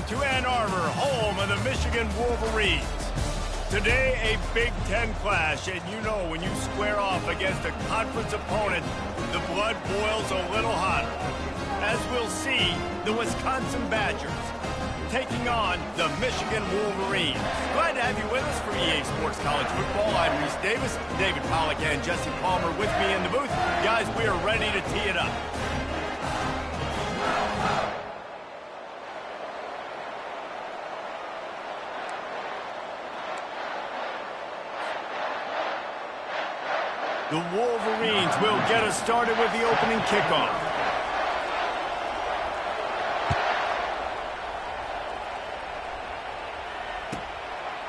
to Ann Arbor, home of the Michigan Wolverines. Today, a Big Ten clash, and you know when you square off against a conference opponent, the blood boils a little hotter. As we'll see, the Wisconsin Badgers taking on the Michigan Wolverines. Glad to have you with us for EA Sports College Football. I'm Reese Davis, David Pollack and Jesse Palmer with me in the booth. Guys, we are ready to tee it up. The Wolverines will get us started with the opening kickoff.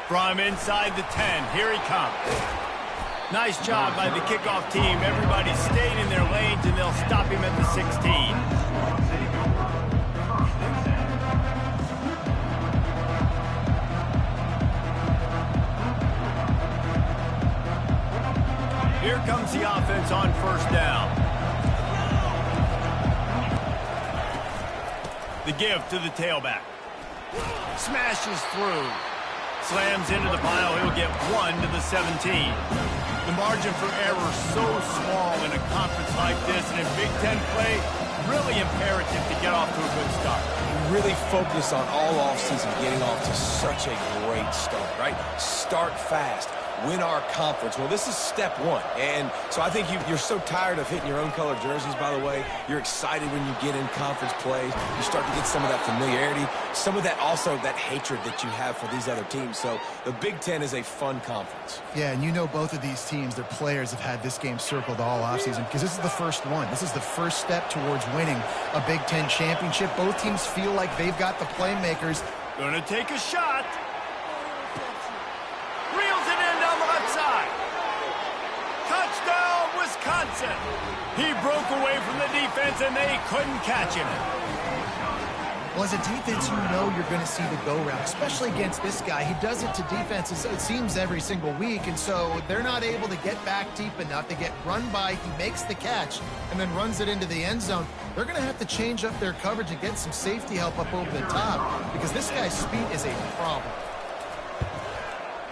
From inside the 10, here he comes. Nice job by the kickoff team. Everybody stayed in their lanes, and they'll stop him at the 16. Here comes the offense on first down. The give to the tailback. Smashes through. Slams into the pile. He'll get 1 to the 17. The margin for error so small in a conference like this, and in Big Ten play, really imperative to get off to a good start. Really focus on all offseason getting off to such a great start, right? Start fast. Win our conference. Well, this is step one. And so I think you're so tired of hitting your own color jerseys, by the way. You're excited when you get in conference plays. You start to get some of that familiarity, some of that also that hatred that you have for these other teams. So the Big Ten is a fun conference. Yeah, and you know both of these teams, their players have had this game circled all offseason because this is the first one. This is the first step towards winning a Big Ten championship. Both teams feel like they've got the playmakers. Gonna take a shot. Reels it in down the left side. Touchdown, Wisconsin. He broke away from the defense, and they couldn't catch him. Well, as a defense, you know you're going to see the go route, especially against this guy. He does it to defenses, it seems, every single week, and so they're not able to get back deep enough. They get run by, he makes the catch, and then runs it into the end zone. They're going to have to change up their coverage and get some safety help up over the top because this guy's speed is a problem.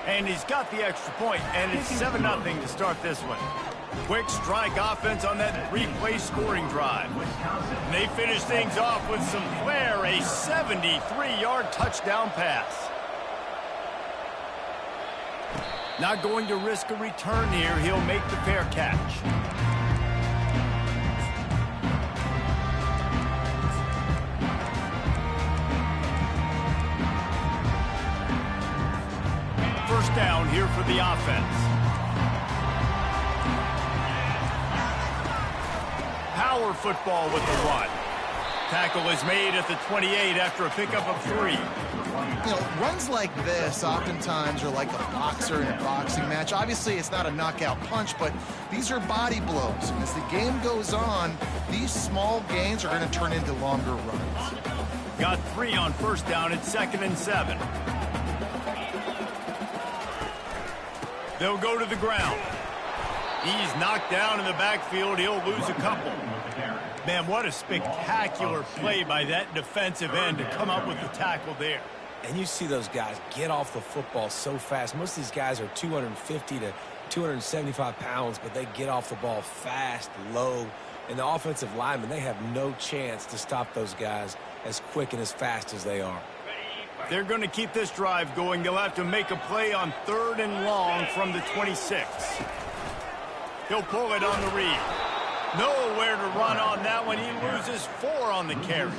And he's got the extra point, and it's 7-0 to start this one. Quick strike offense on that three-play scoring drive. And they finish things off with some flair, a 73-yard touchdown pass. Not going to risk a return here. He'll make the fair catch. First down here for the offense. Power football with the run. Tackle is made at the 28 after a pickup of 3. You know, runs like this oftentimes are like a boxer in a boxing match. Obviously, it's not a knockout punch, but these are body blows. And as the game goes on, these small gains are going to turn into longer runs. Got 3 on first down at 2nd and 7. They'll go to the ground. He's knocked down in the backfield. He'll lose a couple. Man, what a spectacular play by that defensive end to come up with the tackle there. And you see those guys get off the football so fast. Most of these guys are 250 to 275 pounds, but they get off the ball fast, low. And the offensive linemen, they have no chance to stop those guys as quick and as fast as they are. They're going to keep this drive going. They'll have to make a play on 3rd and long from the 26. He'll pull it on the read. Nowhere to run on that one. He loses 4 on the carry.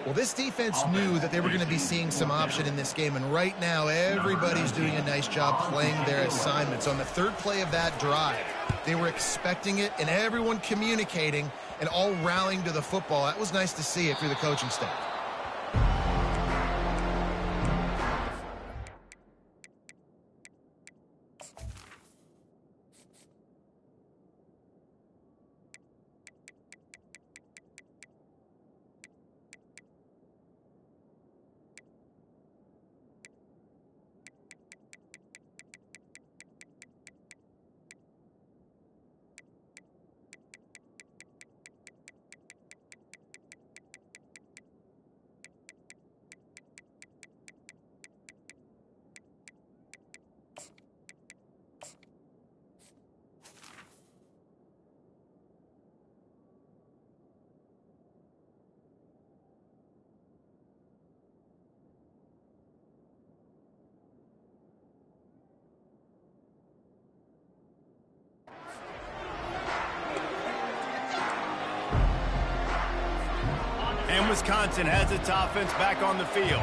Well, this defense knew that they were going to be seeing some option in this game, and right now everybody's doing a nice job playing their assignments. On the 3rd play of that drive, they were expecting it, and everyone communicating and all rallying to the football. That was nice to see if you're the coaching staff. Wisconsin has its offense back on the field.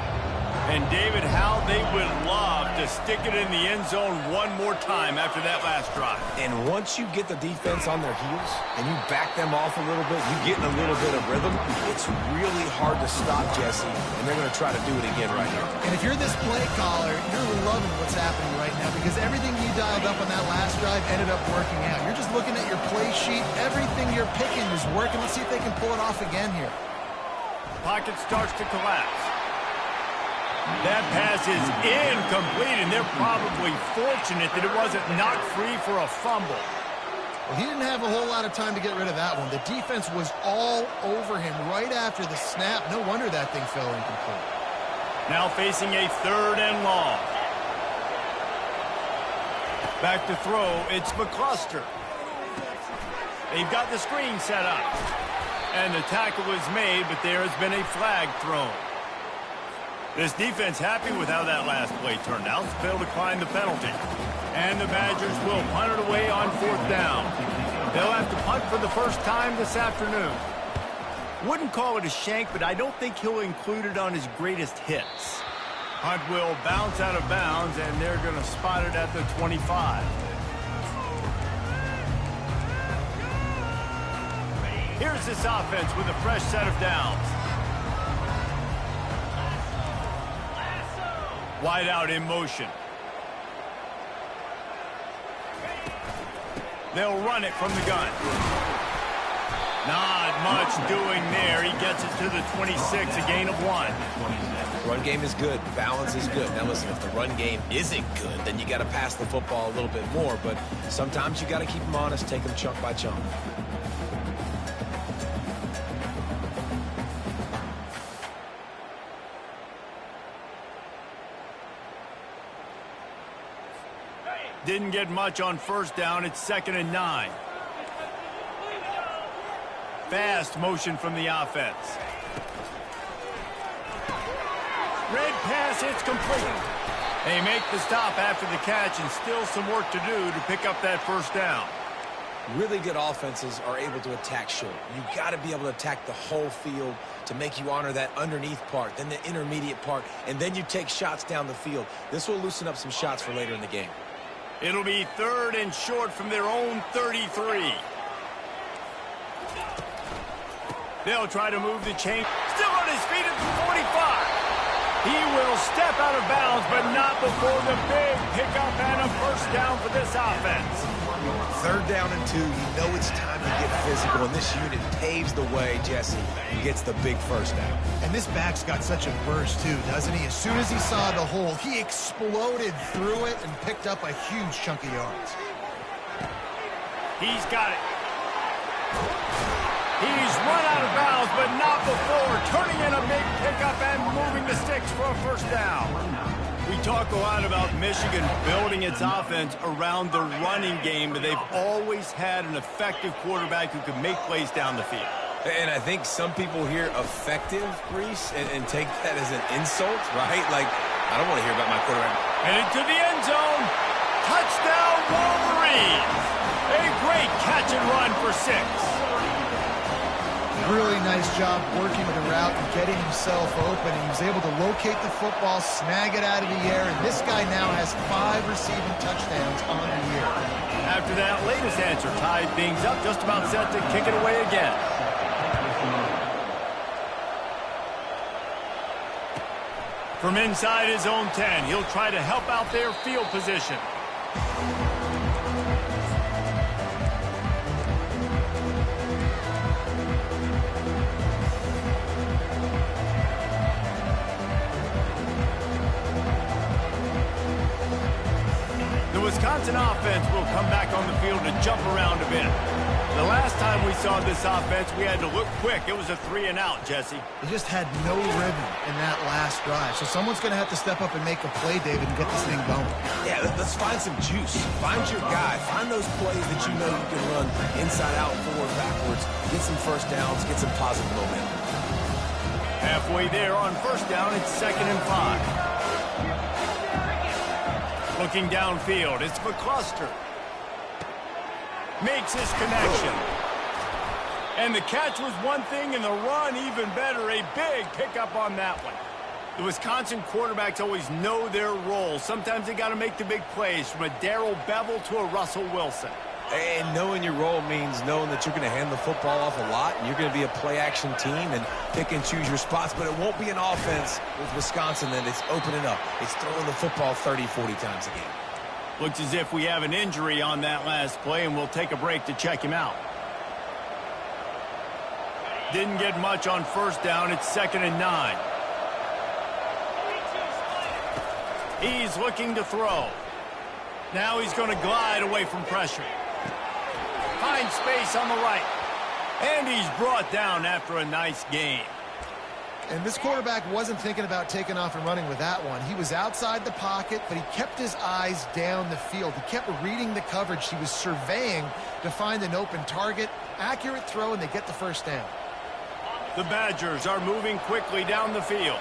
And, David, how they would love to stick it in the end zone one more time after that last drive. And once you get the defense on their heels and you back them off a little bit, you get in a little bit of rhythm, it's really hard to stop, Jesse, and they're going to try to do it again right here. And if you're this play caller, you're loving what's happening right now because everything you dialed up on that last drive ended up working out. You're just looking at your play sheet. Everything you're picking is working. Let's see if they can pull it off again here. Pocket starts to collapse. That pass is incomplete, and they're probably fortunate that it wasn't knocked free for a fumble. Well, he didn't have a whole lot of time to get rid of that one. The defense was all over him right after the snap. No wonder that thing fell incomplete. Now facing a 3rd and long. Back to throw, it's McCluster. They've got the screen set up. And the tackle is made, but there has been a flag thrown. This defense happy with how that last play turned out. Failed to decline the penalty. And the Badgers will punt it away on 4th down. They'll have to punt for the first time this afternoon. Wouldn't call it a shank, but I don't think he'll include it on his greatest hits. Punt will bounce out of bounds, and they're going to spot it at the 25. Here's this offense with a fresh set of downs. Wide out in motion. They'll run it from the gun. Not much doing there. He gets it to the 26, a gain of 1. Run game is good. Balance is good. Now listen, if the run game isn't good, then you got to pass the football a little bit more. But sometimes you got to keep them honest, take them chunk by chunk. Didn't get much on 1st down. It's 2nd and 9. Fast motion from the offense. Red pass, it's complete. They make the stop after the catch, and still some work to do to pick up that 1st down. Really good offenses are able to attack short. You got to be able to attack the whole field to make you honor that underneath part, then the intermediate part, and then you take shots down the field. This will loosen up some shots for later in the game. It'll be 3rd and short from their own 33. They'll try to move the chain. Still on his feet at the 45. He will step out of bounds, but not before the big pickup and a 1st down for this offense. 3rd down and 2. You know it's time to get physical, and this unit paves the way, Jesse, and gets the big 1st down. And this back's got such a burst, too, doesn't he? As soon as he saw the hole, he exploded through it and picked up a huge chunk of yards. He's got it. He's run out of bounds, but not before turning in a big pickup and moving the sticks for a 1st down. We talk a lot about Michigan building its offense around the running game, but they've always had an effective quarterback who can make plays down the field. And I think some people hear effective, Reese, and take that as an insult, right? Like, I don't want to hear about my quarterback. And into the end zone. Touchdown, Wolverines. A great catch and run for 6. Really nice job working the route and getting himself open. He was able to locate the football, snag it out of the air, and this guy now has 5 receiving touchdowns on the year. After that latest answer tied things up, just about set to kick it away again. From inside his own 10, he'll try to help out their field position. Wisconsin offense will come back on the field to jump around a bit. The last time we saw this offense, we had to look quick. It was a 3 and out, Jesse. They just had no rhythm in that last drive. So someone's going to have to step up and make a play, David, and get this thing going. Yeah, let's find some juice. Find your guy. Find those plays that you know you can run inside out, forward, backwards. Get some 1st downs. Get some positive momentum. Halfway there on 1st down, it's 2nd and 5. Looking downfield, it's McCluster. Makes his connection. And the catch was one thing, and the run even better. A big pickup on that one. The Wisconsin quarterbacks always know their role. Sometimes they got to make the big plays, from a Darrell Bevell to a Russell Wilson. And knowing your role means knowing that you're going to hand the football off a lot, and you're going to be a play-action team and pick and choose your spots, but it won't be an offense with Wisconsin that it's opening up. It's throwing the football 30, 40 times a game. Looks as if we have an injury on that last play, and we'll take a break to check him out. Didn't get much on first down. It's 2nd and 9. He's looking to throw. Now he's going to glide away from pressure. Finds space on the right. And he's brought down after a nice gain. And this quarterback wasn't thinking about taking off and running with that one. He was outside the pocket, but he kept his eyes down the field. He kept reading the coverage. He was surveying to find an open target. Accurate throw, and they get the first down. The Badgers are moving quickly down the field.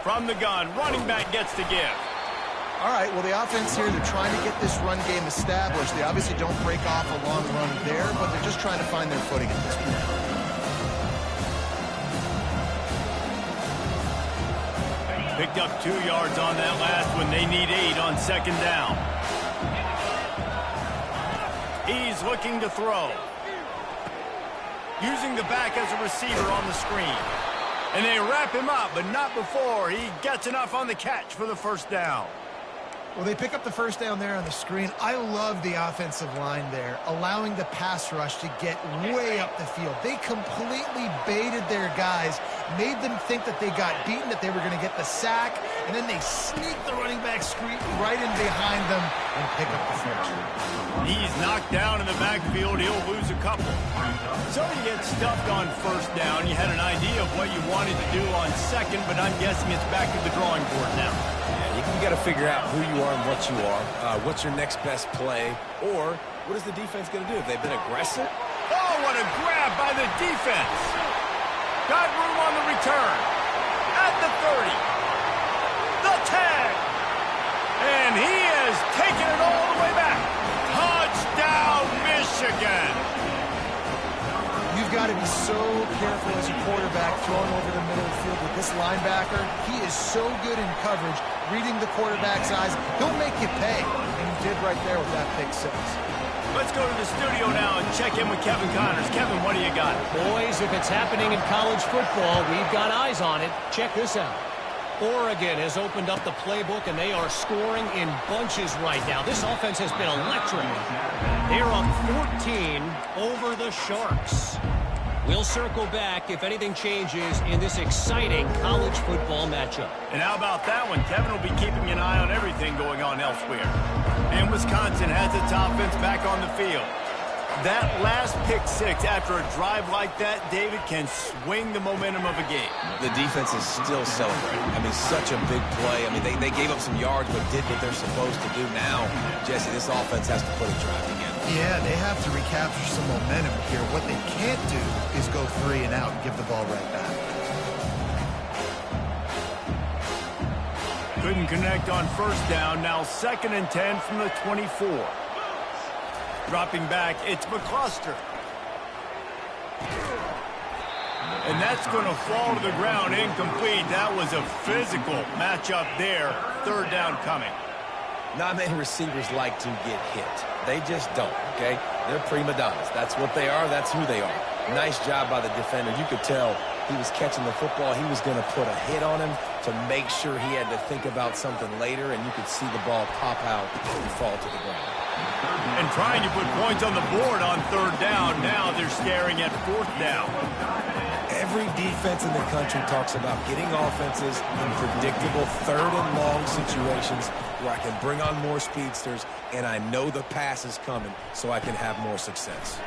From the gun, running back gets to give. All right, well, the offense here, they're trying to get this run game established. They obviously don't break off a long run there, but they're just trying to find their footing at this point. Picked up 2 yards on that last one. They need 8 on 2nd down. He's looking to throw. Using the back as a receiver on the screen. And they wrap him up, but not before he gets enough on the catch for the first down. Well, they pick up the first down there on the screen. I love the offensive line there, allowing the pass rush to get way up the field. They completely baited their guys, made them think that they got beaten, that they were going to get the sack, and then they sneak the running back screen right in behind them and pick up the first. He's knocked down in the backfield. He'll lose a couple. So you get stuffed on first down. You had an idea of what you wanted to do on second, but I'm guessing it's back to the drawing board now. You got to figure out who you are and what you are. What's your next best play? Or what is the defense going to do? If they've been aggressive? Oh, what a grab by the defense. Got room on the return. At the 30. The tag. And he has taken it all the way back. Touchdown, Michigan. You've got to be so careful as a quarterback throwing over the middle of the field with this linebacker. He is so good in coverage, reading the quarterback's eyes. He'll make you pay, and he did right there with that pick 6. Let's go to the studio now and check in with Kevin Connors. Kevin, what do you got? Boys, if it's happening in college football, we've got eyes on it. Check this out. Oregon has opened up the playbook, and they are scoring in bunches right now. This offense has been electric. They're up 14 over the Sharks. We'll circle back if anything changes in this exciting college football matchup. And how about that one? Kevin will be keeping an eye on everything going on elsewhere. And Wisconsin has its offense back on the field. That last pick 6 after a drive like that, David, can swing the momentum of a game. The defense is still celebrating. I mean, such a big play. I mean, they gave up some yards but did what they're supposed to do. Now, Jesse, this offense has to put a drive together. Yeah, they have to recapture some momentum here. What they can't do is go 3 and out and give the ball right back. Couldn't connect on first down. Now 2nd and 10 from the 24. Dropping back, it's McCluster. And that's going to fall to the ground incomplete. That was a physical matchup there. 3rd down coming. Not many receivers like to get hit. They just don't, okay? They're prima donnas. That's what they are. That's who they are. Nice job by the defender. You could tell he was catching the football. He was going to put a hit on him to make sure he had to think about something later, and you could see the ball pop out and fall to the ground. And trying to put points on the board on 3rd down. Now they're staring at 4th down. Every defense in the country talks about getting offenses in predictable 3rd and long situations where I can bring on more speedsters and I know the pass is coming so I can have more success.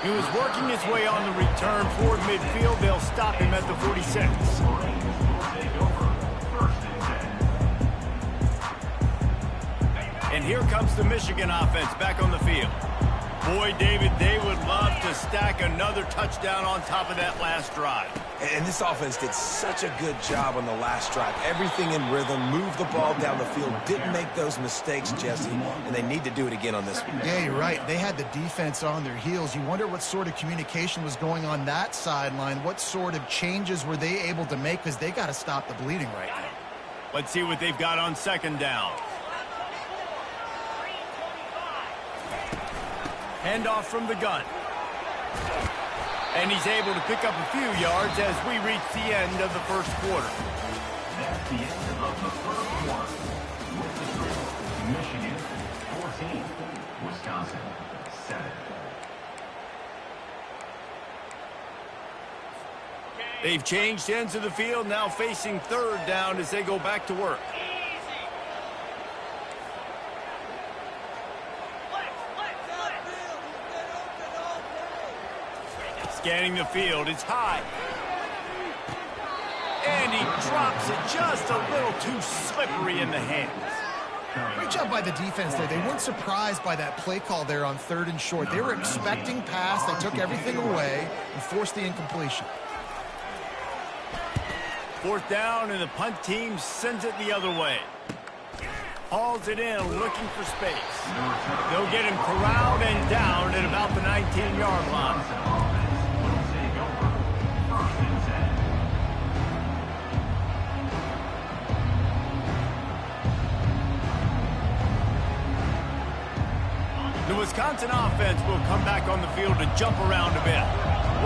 He was working his way on the return toward midfield. They'll stop him at the 46. And here comes the Michigan offense back on the field. Boy, David, they would love to stack another touchdown on top of that last drive. And this offense did such a good job on the last drive. Everything in rhythm, moved the ball down the field, didn't make those mistakes, Jesse, and they need to do it again on this one. Yeah, you're right. They had the defense on their heels. You wonder what sort of communication was going on that sideline. What sort of changes were they able to make, because they got to stop the bleeding right now. Let's see what they've got on second down. Handoff from the gun. And he's able to pick up a few yards as we reach the end of the first quarter. That's the end of the first quarter. With the score, Michigan 14, Wisconsin 7. They've changed ends of the field, now facing third down as they go back to work. Scanning the field, it's high. And he drops it just a little too slippery in the hands. Great job by the defense there. They weren't surprised by that play call there on 3rd and short. They were expecting pass. They took everything away and forced the incompletion. 4th down, and the punt team sends it the other way. Hauls it in, looking for space. They'll get him corralled and down at about the 19-yard line. The Wisconsin offense will come back on the field to jump around a bit.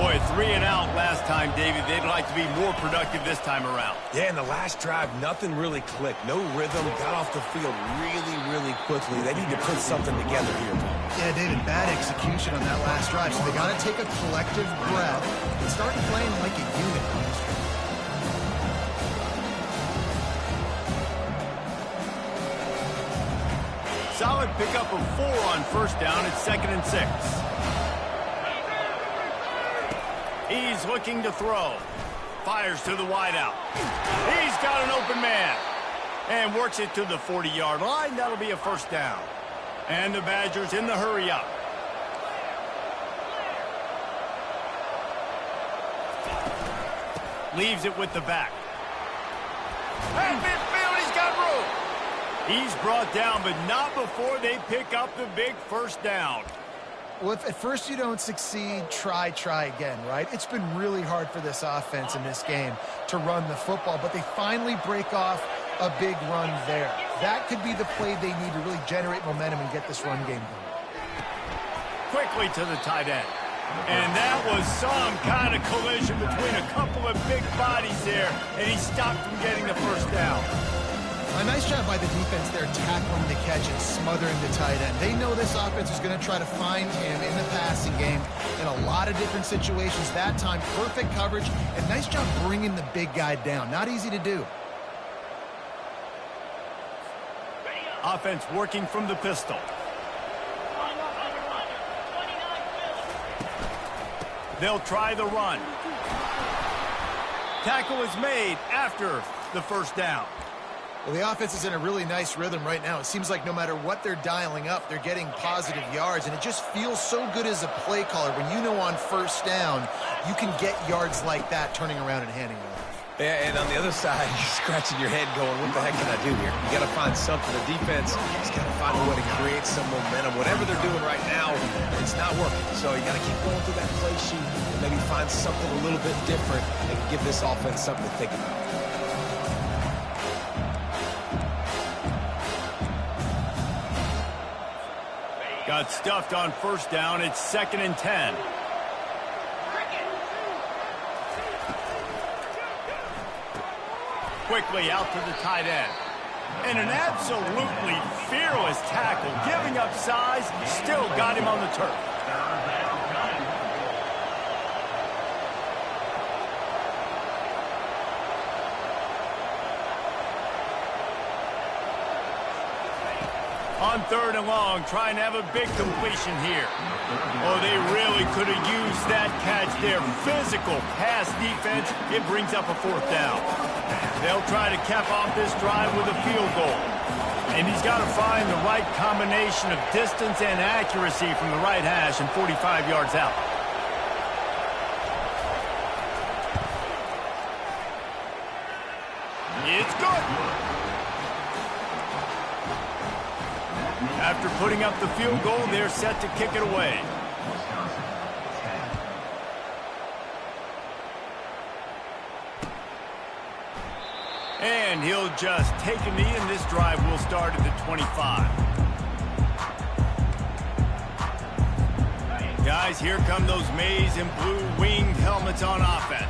Boy, 3 and out last time, David. They'd like to be more productive this time around. Yeah, in the last drive, nothing really clicked. No rhythm, got off the field really quickly. They need to put something together here. Yeah, David, bad execution on that last drive. So they got to take a collective breath and start playing like a unit on this one. Solid pickup of 4 on 1st down. It's 2nd and 6. He's looking to throw. Fires to the wideout. He's got an open man. And works it to the 40-yard line. That'll be a 1st down. And the Badgers in the hurry-up. Leaves it with the back. At midfield, he's got room. He's brought down, but not before they pick up the big 1st down. Well, if at first you don't succeed, try again, right? It's been really hard for this offense in this game to run the football, but they finally break off a big run there. That could be the play they need to really generate momentum and get this run game going. Quickly to the tight end. And that was some kind of collision between a couple of big bodies there, and he stopped from getting the 1st down. A nice job by the defense there, tackling the catch and smothering the tight end. They know this offense is going to try to find him in the passing game in a lot of different situations. That time, perfect coverage, and nice job bringing the big guy down. Not easy to do. Offense working from the pistol. They'll try the run. Tackle is made after the 1st down. Well, the offense is in a really nice rhythm right now. It seems like no matter what they're dialing up, they're getting positive yards, and it just feels so good as a play caller when you know on 1st down you can get yards like that turning around and handing it off. Yeah, and on the other side, you're scratching your head going, what the heck can I do here? You got to find something. The defense has got to find a way to create some momentum. Whatever they're doing right now, it's not working. So you got to keep going through that play sheet and maybe find something a little bit different and give this offense something to think about. Got stuffed on 1st down. It's 2nd and 10. Quickly out to the tight end. And an absolutely fearless tackle. Giving up size, still got him on the turf. On 3rd and long, trying to have a big completion here. Oh, they really could have used that catch there. Physical pass defense. It brings up a 4th down. They'll try to cap off this drive with a field goal. And he's got to find the right combination of distance and accuracy from the right hash and 45 yards out. It's good. After putting up the field goal, they're set to kick it away. And he'll just take a knee, and this drive will start at the 25. Guys, here come those maize and blue winged helmets on offense.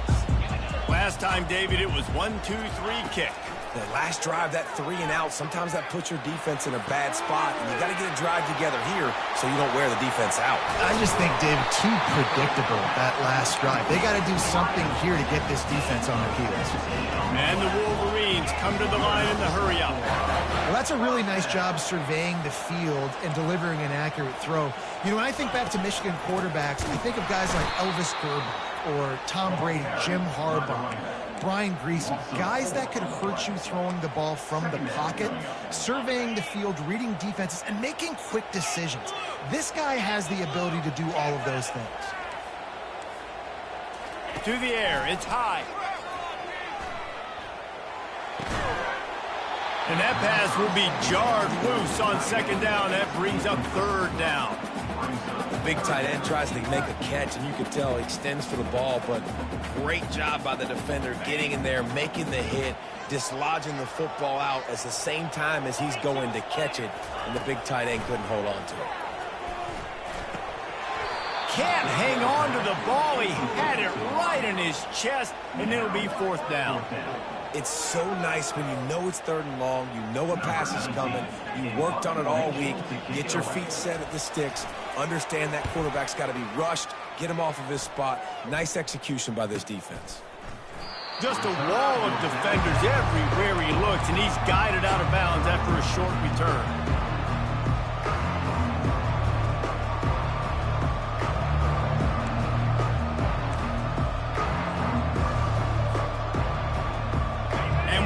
Last time, David, it was 1-2-3 kick. The last drive, that 3 and out, sometimes that puts your defense in a bad spot, and you got to get a drive together here so you don't wear the defense out. I just think, David, too predictable that last drive. They got to do something here to get this defense on their heels. And the Wolverines come to the line in the hurry-up. Well, that's a really nice job surveying the field and delivering an accurate throw. You know, when I think back to Michigan quarterbacks, I think of guys like Elvis Gerber or Tom Brady, Jim Harbaugh, Brian Griese, guys that could hurt you throwing the ball from the pocket, surveying the field, reading defenses, and making quick decisions. This guy has the ability to do all of those things. To the air, it's high. And that pass will be jarred loose on second down. That brings up third down. The big tight end tries to make a catch, and you can tell he extends for the ball, but great job by the defender getting in there, making the hit, dislodging the football out at the same time as he's going to catch it, and the big tight end couldn't hold on to it. Can't hang on to the ball. He had it right in his chest, and it'll be fourth down. It's so nice when you know it's third and long, you know a pass is coming, you worked on it all week, get your feet set at the sticks, understand that quarterback's got to be rushed, get him off of his spot. Nice execution by this defense. Just a wall of defenders everywhere he looks, and he's guided out of bounds after a short return.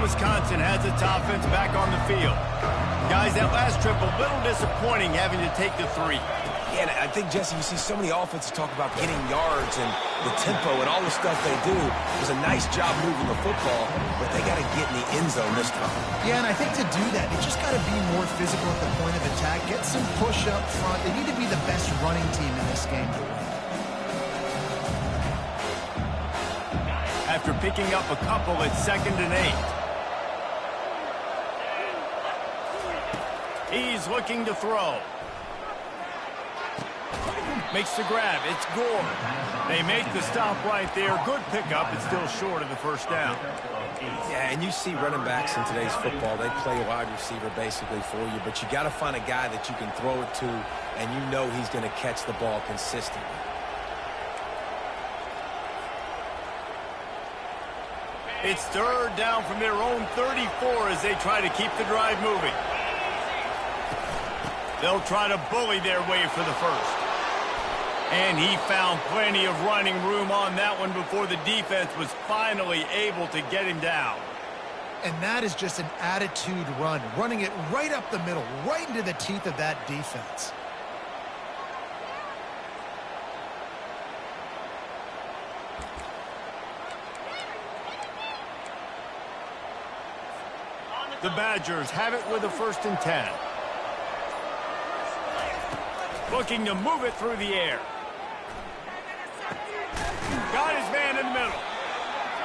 Wisconsin has its offense back on the field. Guys, that last trip a little disappointing having to take the 3. Yeah, and I think, Jesse, you see so many offenses talk about getting yards and the tempo and all the stuff they do. It was a nice job moving the football, but they got to get in the end zone this time. Yeah, and I think to do that, they just got to be more physical at the point of attack, get some push up front. They need to be the best running team in this game to win. After picking up a couple, it's 2nd and 8. He's looking to throw. Makes the grab. It's Gore. They make the stop right there. Good pickup. It's still short of the first down. Yeah, and you see running backs in today's football. They play a wide receiver basically for you, but you got to find a guy that you can throw it to, and you know he's going to catch the ball consistently. It's third down from their own 34 as they try to keep the drive moving. They'll try to bully their way for the first. And he found plenty of running room on that one before the defense was finally able to get him down. And that is just an attitude run, running it right up the middle, right into the teeth of that defense. The Badgers have it with a 1st and 10. Looking to move it through the air. Got his man in the middle.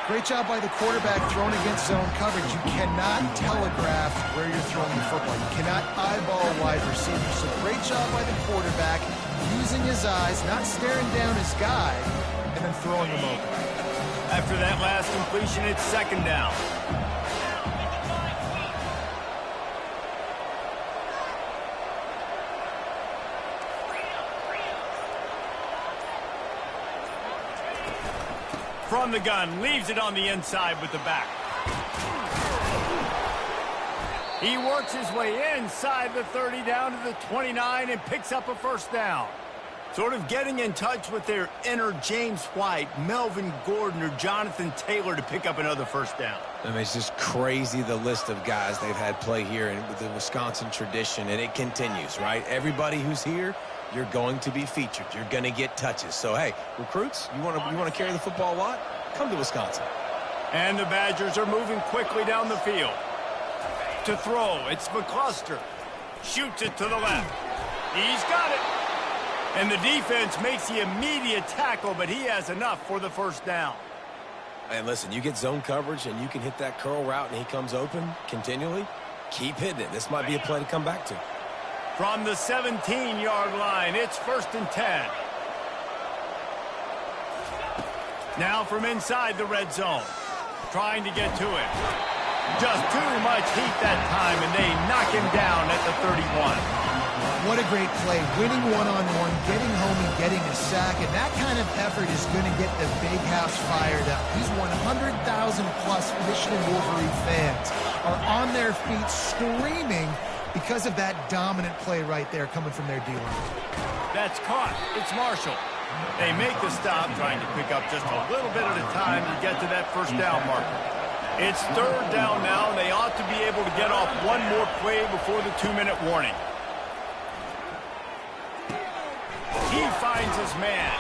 Great job by the quarterback throwing against zone coverage. You cannot telegraph where you're throwing the football. You cannot eyeball a wide receiver. So great job by the quarterback using his eyes, not staring down his guy, and then throwing him over. After that last completion, it's 2nd down. From the gun, leaves it on the inside with the back. He works his way inside the 30 down to the 29 and picks up a 1st down. Sort of getting in touch with their inner James White, Melvin Gordon, or Jonathan Taylor to pick up another first down. I mean, it's just crazy the list of guys they've had play here in the Wisconsin tradition, and it continues, right? Everybody who's here, you're going to be featured. You're going to get touches. So, hey, recruits, you want to carry the football a lot? Come to Wisconsin. And the Badgers are moving quickly down the field. To throw, it's McCluster. Shoots it to the left. He's got it. And the defense makes the immediate tackle, but he has enough for the first down. And listen, you get zone coverage and you can hit that curl route and he comes open continually. Keep hitting it. This might be a play to come back to. From the 17-yard line, it's 1st and 10. Now from inside the red zone. Trying to get to it. Just too much heat that time, and they knock him down at the 31. What a great play. Winning one-on-one, getting home and getting a sack, and that kind of effort is going to get the big house fired up. These 100,000-plus Michigan Wolverine fans are on their feet screaming because of that dominant play right there coming from their D-line. That's caught. It's Marshall. They make the stop, trying to pick up just a little bit at a time to get to that first down marker. It's 3rd down now, and they ought to be able to get off one more play before the 2-minute warning. He finds his man,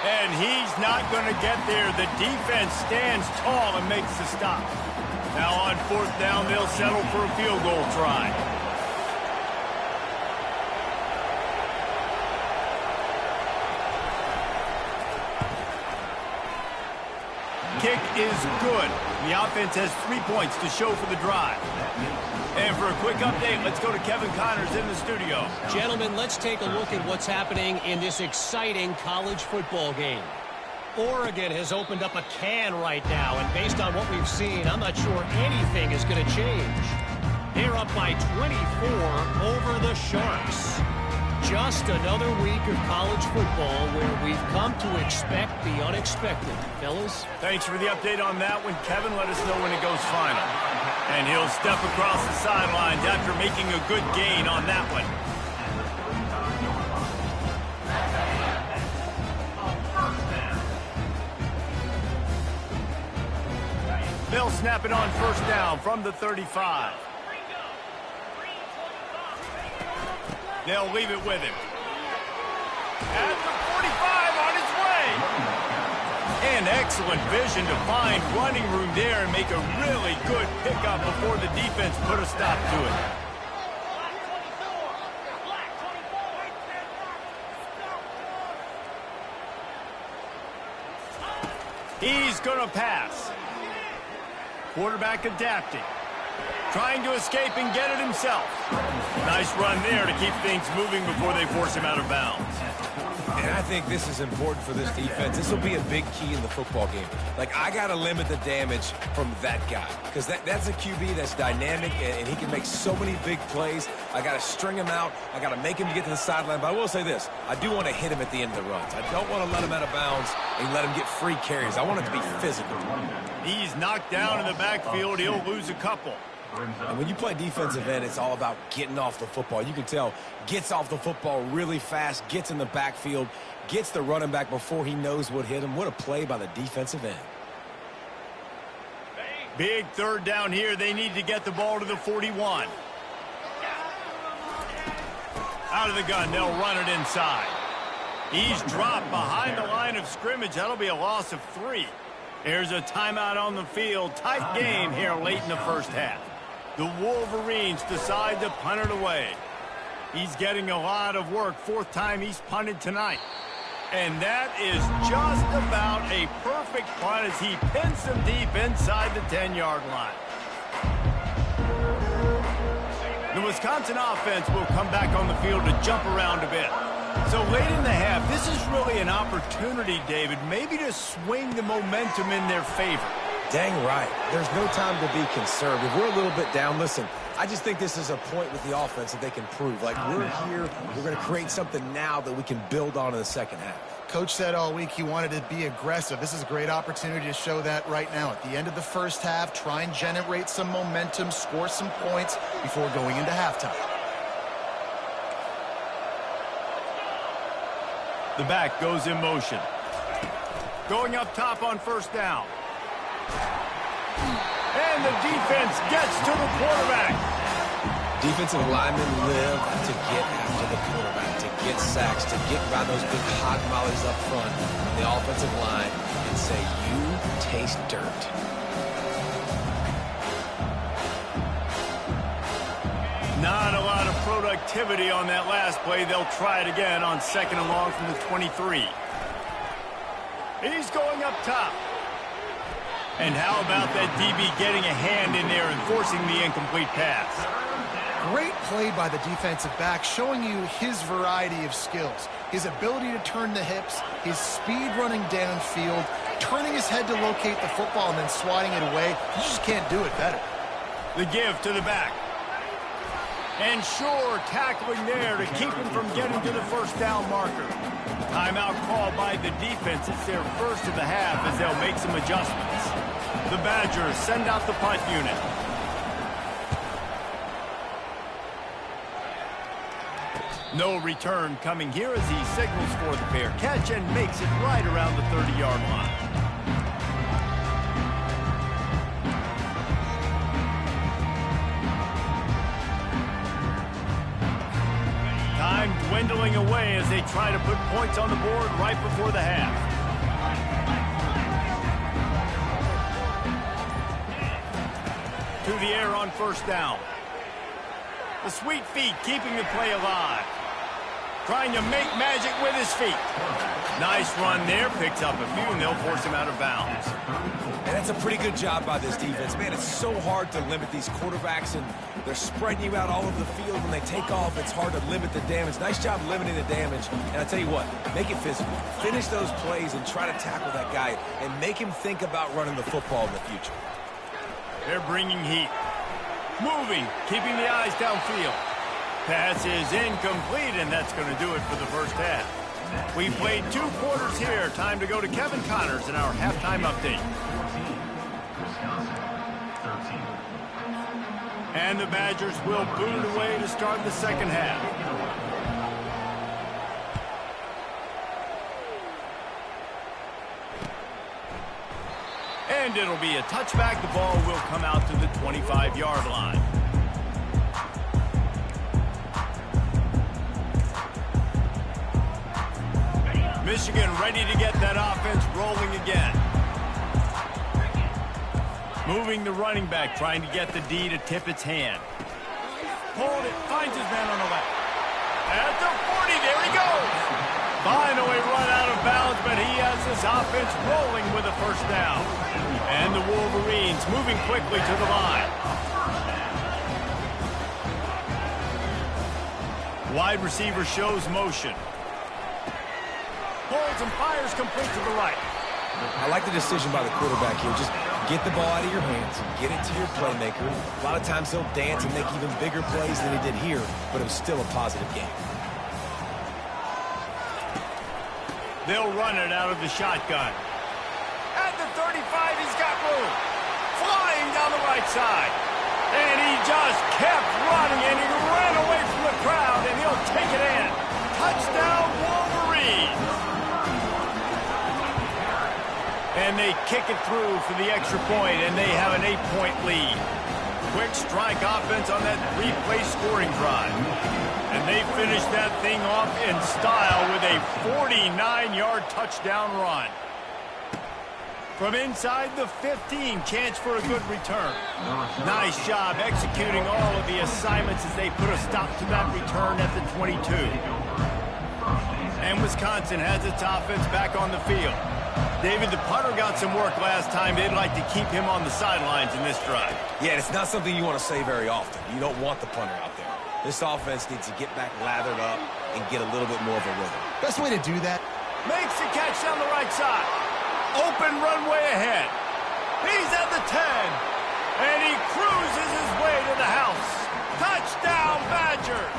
and he's not going to get there. The defense stands tall and makes the stop. Now on 4th down, they'll settle for a field goal try. Kick is good. The offense has 3 points to show for the drive. And for a quick update, let's go to Kevin Connors in the studio. Gentlemen, let's take a look at what's happening in this exciting college football game. Oregon has opened up a can right now, and based on what we've seen, I'm not sure anything is going to change. They're up by 24 over the Sharks. Just another week of college football where we've come to expect the unexpected. Fellas? Thanks for the update on that one, Kevin. Let us know when it goes final. And he'll step across the sidelines after making a good gain on that one. They'll snap it on 1st down from the 35. They'll leave it with him. At the 45, on his way. And excellent vision to find running room there and make a really good pickup before the defense put a stop to it. He's going to pass. Quarterback adapting. Trying to escape and get it himself. Nice run there to keep things moving before they force him out of bounds. And I think this is important for this defense. This will be a big key in the football game. Like, I got to limit the damage from that guy because that's a QB that's dynamic, and he can make so many big plays. I got to string him out. I got to make him get to the sideline. But I will say this. I do want to hit him at the end of the runs. I don't want to let him out of bounds and let him get free carries. I want it to be physical. He's knocked down in the backfield. He'll lose a couple. And when you play defensive end, it's all about getting off the football. You can tell, gets off the football really fast, gets in the backfield, gets the running back before he knows what hit him. What a play by the defensive end. Big 3rd down here. They need to get the ball to the 41. Out of the gun, they'll run it inside. He's dropped behind the line of scrimmage. That'll be a loss of 3. There's a timeout on the field. Tight game here late in the first half. The Wolverines decide to punt it away. He's getting a lot of work. 4th time he's punted tonight. And that is just about a perfect punt as he pins them deep inside the 10-yard line. The Wisconsin offense will come back on the field to jump around a bit. So late in the half, this is really an opportunity, David, maybe to swing the momentum in their favor. Dang right. There's no time to be conservative. We're a little bit down. Listen, I just think this is a point with the offense that they can prove. Like, we're here, we're going to create something now that we can build on in the second half. Coach said all week he wanted to be aggressive. This is a great opportunity to show that right now. At the end of the first half, try and generate some momentum, score some points before going into halftime. The back goes in motion. Going up top on first down. And the defense gets to the quarterback. Defensive linemen live to get after the quarterback, to get sacks, to get by those big hog mollies up front on the offensive line and say, you taste dirt. Not a lot of productivity on that last play. They'll try it again on 2nd and long from the 23. He's going up top. And how about that DB getting a hand in there and forcing the incomplete pass? Great play by the defensive back, showing you his variety of skills. His ability to turn the hips, his speed running downfield, turning his head to locate the football and then swatting it away. You just can't do it better. The give to the back. And sure, tackling there to keep him from getting to the first down marker. Timeout called by the defense. It's their first of the half as they'll make some adjustments. The Badgers send out the punt unit. No return coming here as he signals for the fair catch and makes it right around the 30-yard line. Time dwindling away as they try to put points on the board right before the half. To the air on first down. The sweet feet keeping the play alive. Trying to make magic with his feet. Nice run there. Picks up a few, and they'll force him out of bounds. And that's a pretty good job by this defense. Man, it's so hard to limit these quarterbacks, and they're spreading you out all over the field. When they take off, it's hard to limit the damage. Nice job limiting the damage. And I tell you what, make it physical. Finish those plays and try to tackle that guy and make him think about running the football in the future. They're bringing heat. Moving, keeping the eyes downfield. Pass is incomplete, and that's going to do it for the first half. We played 2 quarters here. Time to go to Kevin Connors in our halftime update. And the Badgers will boot it away to start the second half. And it'll be a touchback. The ball will come out to the 25-yard line. Michigan ready to get that offense rolling again. Moving the running back, trying to get the D to tip its hand. Hold it, finds his man on the left. At the 40, there he goes. Finally run out of bounds, but he has his offense rolling with a first down. And the Wolverines moving quickly to the line. Wide receiver shows motion. Holds and fires complete to the right. I like the decision by the quarterback here. Just get the ball out of your hands, get it to your playmaker. A lot of times he'll dance and make even bigger plays than he did here, but it was still a positive game. They'll run it out of the shotgun. At the 35, he's got room. Flying down the right side. And he just kept running, and he ran away from the crowd, and he'll take it in. Touchdown, Wolverines. And they kick it through for the extra point, and they have an 8-point lead. Quick strike offense on that 3-play scoring drive. And they finish that thing off in style with a 49-yard touchdown run. From inside the 15, chance for a good return. Nice job executing all of the assignments as they put a stop to that return at the 22. And Wisconsin has its offense back on the field. David, the punter got some work last time. They'd like to keep him on the sidelines in this drive. Yeah, it's not something you want to say very often. You don't want the punter out there. This offense needs to get back lathered up and get a little bit more of a rhythm. Best way to do that. Makes the catch down the right side. Open runway ahead. He's at the 10. And he cruises his way to the house. Touchdown, Badgers.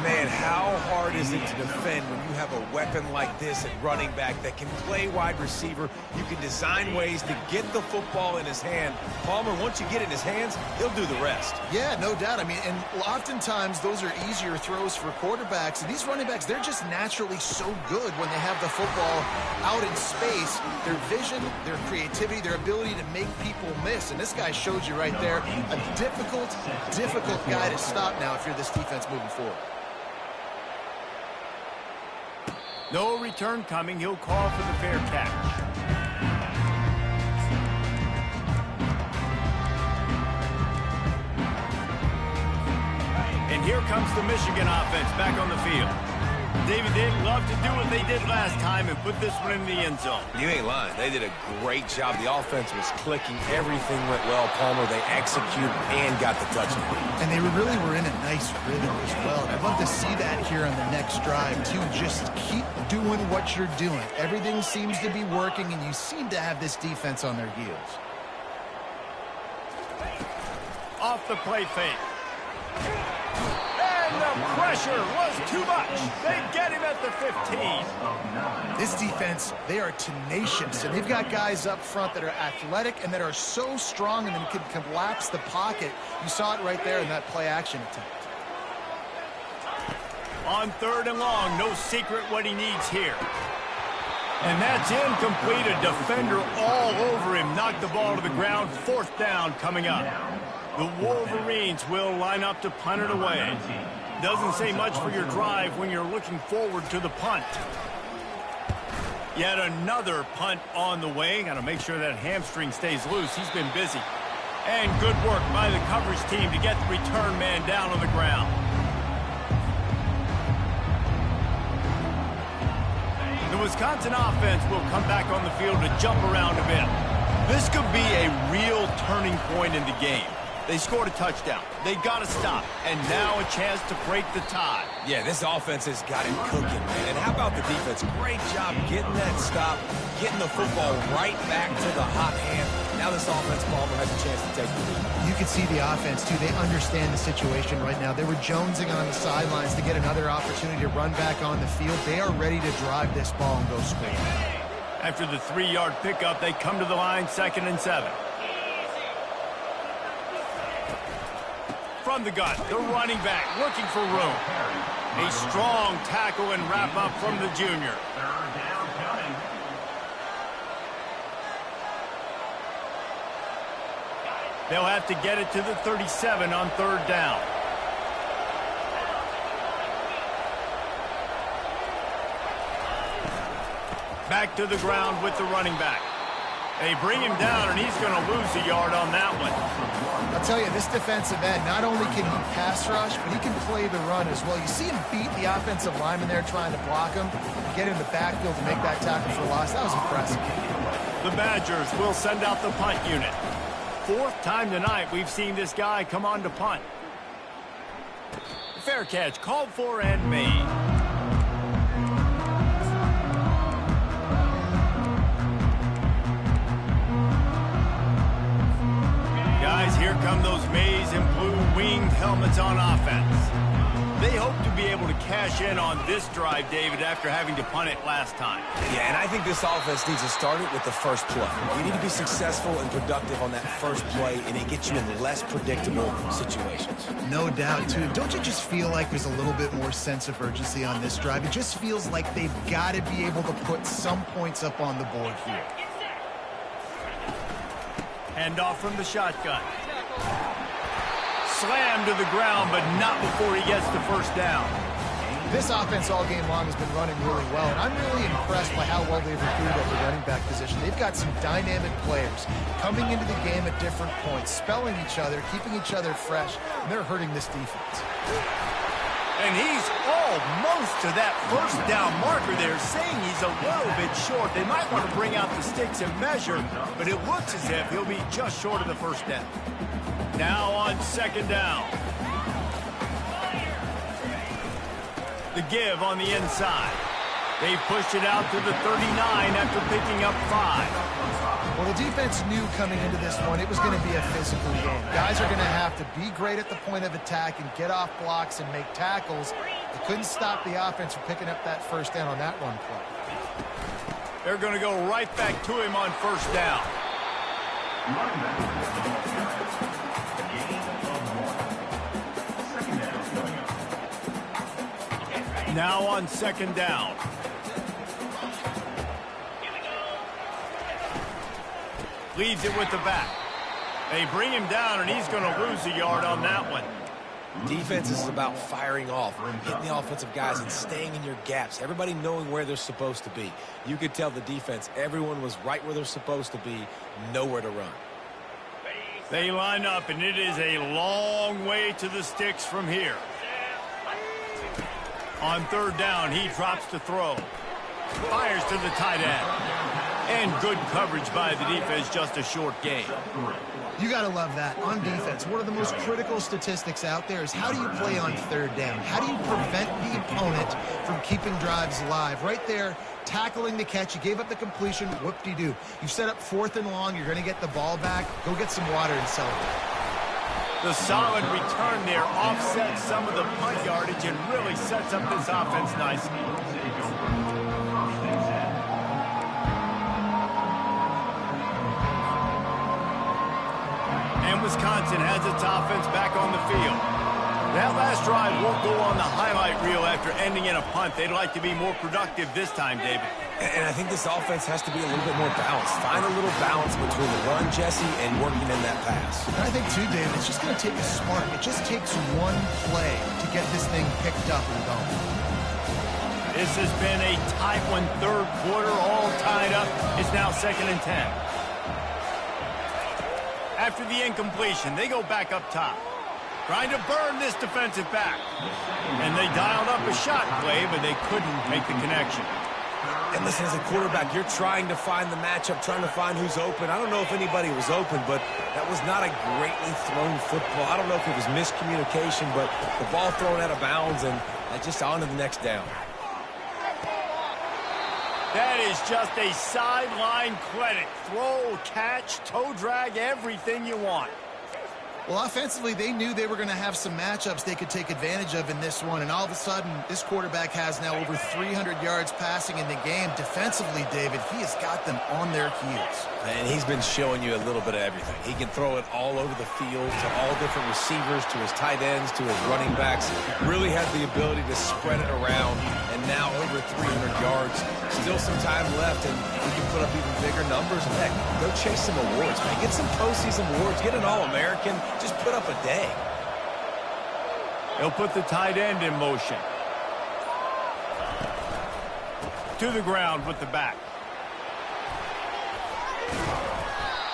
Man, how hard is it to defend when you have a weapon like this at running back that can play wide receiver? You can design ways to get the football in his hand. Palmer, once you get it in his hands, he'll do the rest. Yeah, no doubt. I mean, and oftentimes those are easier throws for quarterbacks. And these running backs, they're just naturally so good when they have the football out in space. Their vision, their creativity, their ability to make people miss. And this guy showed you right there a difficult guy to stop now if you're this defense moving forward. No return coming. He'll call for the fair catch. And here comes the Michigan offense back on the field. David, they'd love to do what they did last time and put this one in the end zone. You ain't lying. They did a great job. The offense was clicking. Everything went well. Palmer, they executed and got the touchdown. And they really were in a nice rhythm as well. I'd love to see that here on the next drive, too. Just keep doing what you're doing. Everything seems to be working, and you seem to have this defense on their heels. Off the play fake. And the pressure was too much. They get him at the 15. This defense, they are tenacious, and they've got guys up front that are athletic and that are so strong and then can collapse the pocket. You saw it right there in that play-action attempt. On 3rd and long, no secret what he needs here. And that's incomplete. A defender all over him. Knocked the ball to the ground. 4th down coming up. The Wolverines will line up to punt it away. Doesn't say much for your drive when you're looking forward to the punt. Yet another punt on the way. Got to make sure that hamstring stays loose. He's been busy. And good work by the coverage team to get the return man down on the ground. The Wisconsin offense will come back on the field to jump around a bit. This could be a real turning point in the game. They scored a touchdown. They got to stop. And now a chance to break the tie. Yeah, this offense has got it cooking, man. And how about the defense? Great job getting that stop, getting the football right back to the hot hand. Now this offense, Palmer, has a chance to take the lead. You can see the offense, too. They understand the situation right now. They were jonesing on the sidelines to get another opportunity to run back on the field. They are ready to drive this ball and go score. After the 3-yard pickup, they come to the line, 2nd and 7. From the gun, the running back looking for room. A strong tackle and wrap up from the junior. They'll have to get it to the 37 on 3rd down. Back to the ground with the running back. They bring him down, and he's going to lose a yard on that one. I'll tell you, this defensive end, not only can he pass rush, but he can play the run as well. You see him beat the offensive lineman there trying to block him, get in the backfield to make that tackle for loss. That was impressive. The Badgers will send out the punt unit. 4th time tonight we've seen this guy come on to punt. Fair catch called for and made. Guys, here come those maize and blue winged helmets on offense. They hope to be able to cash in on this drive, David, after having to punt it last time. Yeah, and I think this offense needs to start it with the first play. You need to be successful and productive on that first play, and it gets you in less predictable situations. No doubt, too. Don't you just feel like there's a little bit more sense of urgency on this drive? It just feels like they've got to be able to put some points up on the board here. Hand off from the shotgun. Slammed to the ground, but not before he gets the 1st down. This offense all game long has been running really well, and I'm really impressed by how well they've recruited at the running back position. They've got some dynamic players coming into the game at different points, spelling each other, keeping each other fresh, and they're hurting this defense. And he's almost to that 1st down marker there, saying he's a little bit short. They might want to bring out the sticks and measure, but it looks as if he'll be just short of the 1st down. Now on 2nd down. The give on the inside. They pushed it out to the 39 after picking up 5. Well, the defense knew coming into this one it was going to be a physical game. Guys are going to have to be great at the point of attack and get off blocks and make tackles. They couldn't stop the offense from picking up that first down on that run play. They're going to go right back to him on first down. Now on second down. Leaves it with the back. They bring him down, and he's going to lose a yard on that one. Defense is about firing off, hitting the offensive guys, and staying in your gaps. Everybody knowing where they're supposed to be. You could tell the defense, everyone was right where they're supposed to be, nowhere to run. They line up, and it is a long way to the sticks from here. On third down, he drops to throw. Fires to the tight end. And good coverage by the defense, just a short gain. You got to love that. On defense, one of the most critical statistics out there is how do you play on third down? How do you prevent the opponent from keeping drives alive? Right there, tackling the catch. You gave up the completion. Whoop-de-doo. You've set up 4th and long. You're going to get the ball back. Go get some water and celebrate. The solid return there offsets some of the punt yardage and really sets up this offense nicely. Wisconsin has its offense back on the field. That last drive won't go on the highlight reel after ending in a punt. They'd like to be more productive this time, David. And I think this offense has to be a little bit more balanced. Find a little balance between the run, Jesse, and working in that pass. And I think, too, David, it's just going to take a spark. It just takes one play to get this thing picked up and going. This has been a tight one, third quarter, all tied up. It's now 2nd and 10. After the incompletion, they go back up top. Trying to burn this defensive back. And they dialed up a shot play, but they couldn't make the connection. And listen, as a quarterback, you're trying to find the matchup, trying to find who's open. I don't know if anybody was open, but that was not a greatly thrown football. I don't know if it was miscommunication, but the ball thrown out of bounds and just on to the next down. That is just a sideline clinic. Throw, catch, toe drag, everything you want. Well, offensively, they knew they were going to have some matchups they could take advantage of in this one, and all of a sudden, this quarterback has now over 300 yards passing in the game. Defensively, David, he has got them on their heels. And he's been showing you a little bit of everything. He can throw it all over the field to all different receivers, to his tight ends, to his running backs. Really has the ability to spread it around, and now over 300 yards. Still some time left, and he can put up even bigger numbers. And heck, go chase some awards, man. Get some postseason awards. Get an All-American. Just put up a day. He'll put the tight end in motion. To the ground with the back.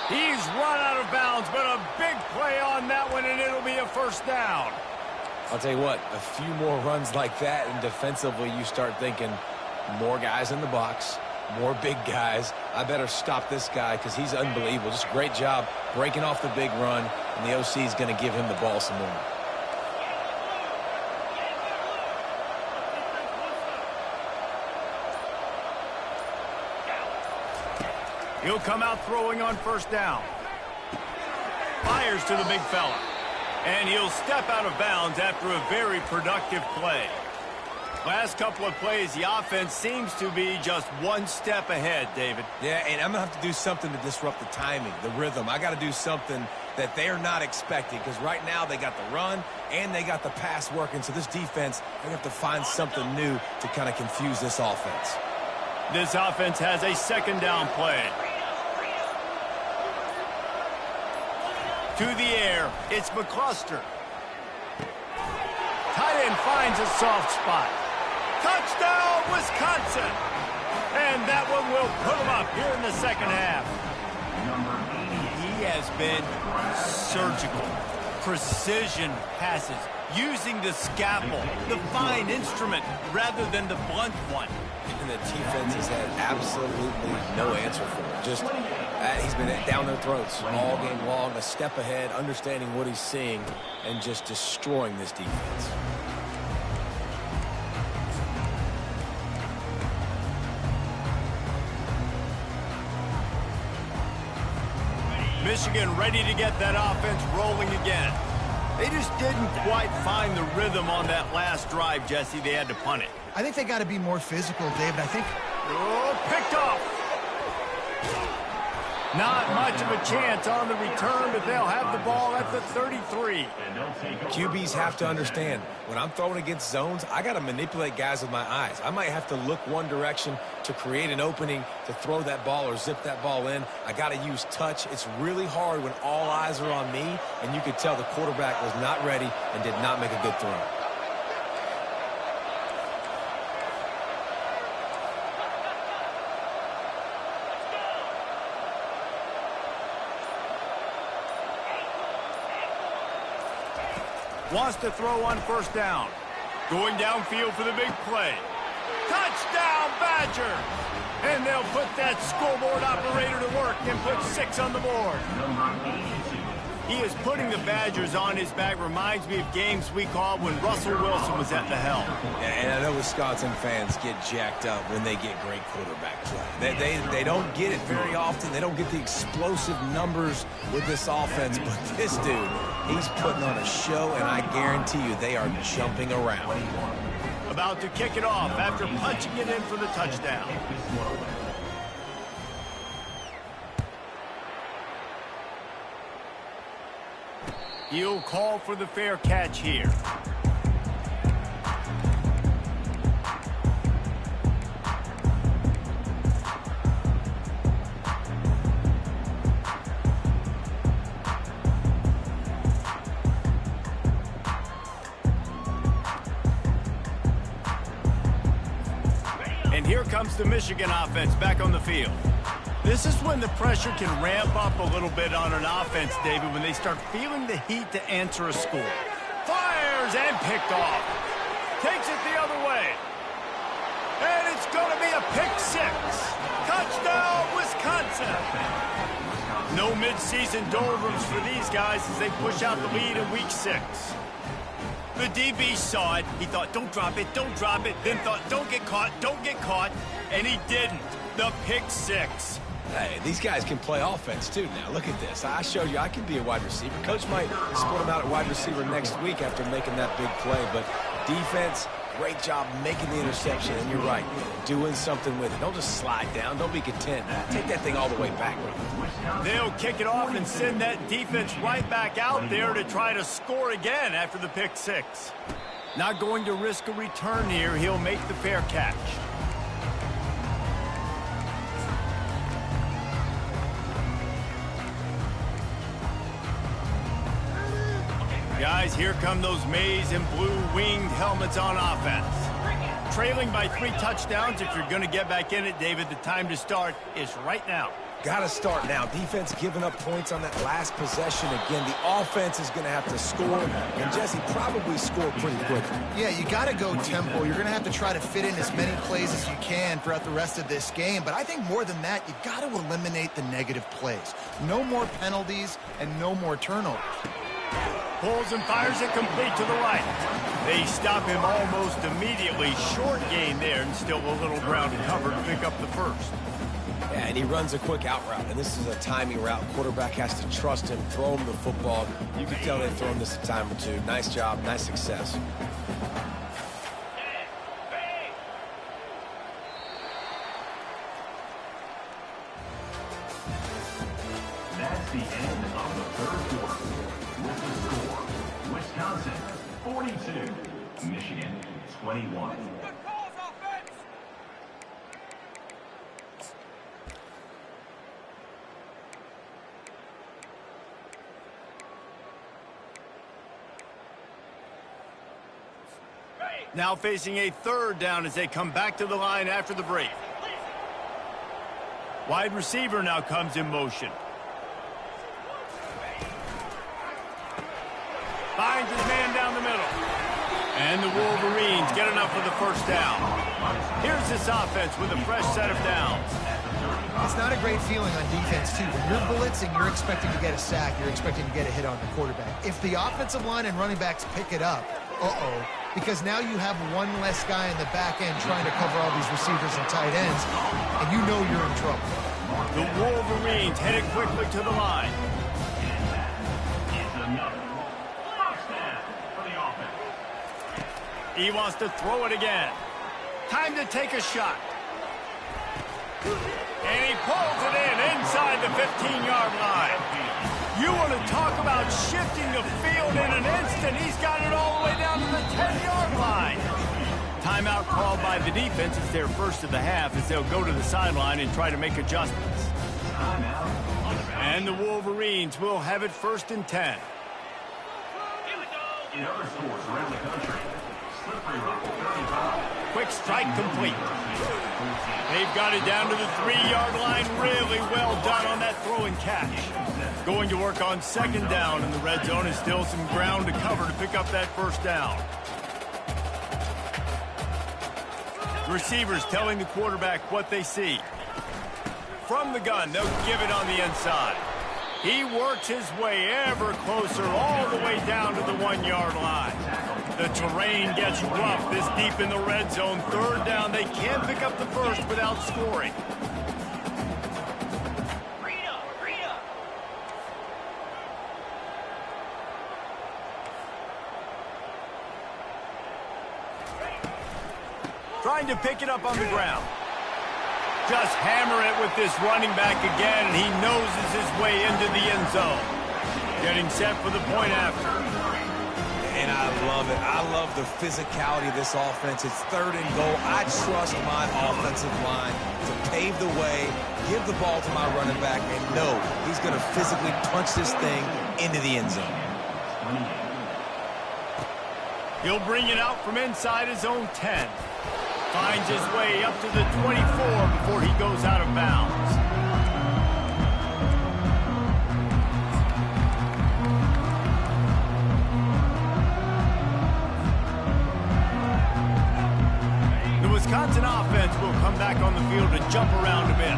He's run out of bounds, but a big play on that one, and it'll be a first down. I'll tell you what, a few more runs like that, and defensively you start thinking more guys in the box, more big guys. I better stop this guy because he's unbelievable. Just a great job breaking off the big run, and the OC is going to give him the ball some more. He'll come out throwing on first down. Fires to the big fella. And he'll step out of bounds after a very productive play. Last couple of plays, the offense seems to be just one step ahead, David. Yeah, and I'm going to have to do something to disrupt the timing, the rhythm. I got to do something that they're not expecting because right now they got the run and they got the pass working. So this defense, they're going to have to find something new to kind of confuse this offense. This offense has a second down play. To the air, it's McCluster. Tight end finds a soft spot. Touchdown, Wisconsin! And that one will put them up here in the second half. He has been surgical. Precision passes, using the scalpel, the fine instrument, rather than the blunt one. And the defense has had absolutely no answer for it. Just he's been down their throats all game long, a step ahead, understanding what he's seeing, and just destroying this defense. Michigan ready to get that offense rolling again. They just didn't quite find the rhythm on that last drive, Jesse. They had to punt it. I think they got to be more physical, David. I think... Oh, picked off. Not much of a chance on the return, but they'll have the ball at the 33. QBs have to understand, when I'm throwing against zones, I got to manipulate guys with my eyes. I might have to look one direction to create an opening to throw that ball or zip that ball in. I got to use touch. It's really hard when all eyes are on me, and you could tell the quarterback was not ready and did not make a good throw. Wants to throw on first down. Going downfield for the big play. Touchdown, Badger! And they'll put that scoreboard operator to work and put 6 on the board. He is putting the Badgers on his back. Reminds me of games we called when Russell Wilson was at the helm. Yeah, and I know Wisconsin fans get jacked up when they get great quarterback play. They don't get it very often. They don't get the explosive numbers with this offense. But this dude, he's putting on a show, and I guarantee you they are jumping around. About to kick it off after punching it in for the touchdown. He'll call for the fair catch here. And here comes the Michigan offense back on the field. This is when the pressure can ramp up a little bit on an offense, David, when they start feeling the heat to answer a score. Fires and picked off. Takes it the other way. And it's going to be a pick 6. Touchdown, Wisconsin. No midseason doldrums for these guys as they push out the lead in week 6. The DB saw it. He thought, don't drop it, don't drop it. Then thought, don't get caught, don't get caught. And he didn't. The pick 6. Hey, these guys can play offense, too, now. Look at this. I showed you I can be a wide receiver. Coach might split him out at wide receiver next week after making that big play. But defense, great job making the interception. And you're right, doing something with it. Don't just slide down. Don't be content. Take that thing all the way back. They'll kick it off and send that defense right back out there to try to score again after the pick 6. Not going to risk a return here. He'll make the fair catch. Guys, here come those maize and blue winged helmets on offense. Trailing by 3 touchdowns. If you're going to get back in it, David, the time to start is right now. Got to start now. Defense giving up points on that last possession. Again, the offense is going to have to score. And Jesse probably score pretty quickly. Yeah, you got to go tempo. You're going to have to try to fit in as many plays as you can throughout the rest of this game. But I think more than that, you got to eliminate the negative plays. No more penalties and no more turnovers. Pulls and fires it complete to the right. They stop him almost immediately. Short gain there and still a little ground cover to pick up the first. Yeah, and he runs a quick out route, and this is a timing route. Quarterback has to trust him, throw him the football. You can tell they've thrown this a time or two. Nice job, nice success. That's the end of the third quarter. With the score, Wisconsin 42, Michigan 21. Now facing a 3rd down as they come back to the line after the break. Wide receiver now comes in motion. Finds his man down the middle. And the Wolverines get enough for the first down. Here's this offense with a fresh set of downs. It's not a great feeling on defense, too. When you're blitzing, you're expecting to get a sack. You're expecting to get a hit on the quarterback. If the offensive line and running backs pick it up, because now you have one less guy in the back end trying to cover all these receivers and tight ends, and you know you're in trouble. The Wolverines headed quickly to the line. He wants to throw it again. Time to take a shot. And he pulls it in inside the 15-yard line. You want to talk about shifting the field in an instant. He's got it all the way down to the 10-yard line. Timeout called by the defense. It's their first of the half as they'll go to the sideline and try to make adjustments. And the Wolverines will have it 1st and 10. In other sports around the country, slippery rock 35. Quick strike complete. They've got it down to the 3-yard line. Really well done on that throw and catch. Going to work on 2nd down in the red zone, and still some ground to cover to pick up that 1st down. Receivers telling the quarterback what they see. From the gun, they'll give it on the inside. He works his way ever closer all the way down to the 1-yard line. The terrain gets rough this deep in the red zone. 3rd down, they can't pick up the 1st without scoring. Trying to pick it up on the ground. Just hammer it with this running back again, and he noses his way into the end zone. Getting set for the point after. And I love it. I love the physicality of this offense. It's 3rd and goal. I trust my offensive line to pave the way, give the ball to my running back, and know he's going to physically punch this thing into the end zone. He'll bring it out from inside his own 10. Finds his way up to the 24 before he goes out of bounds. The Wisconsin offense will come back on the field to jump around a bit.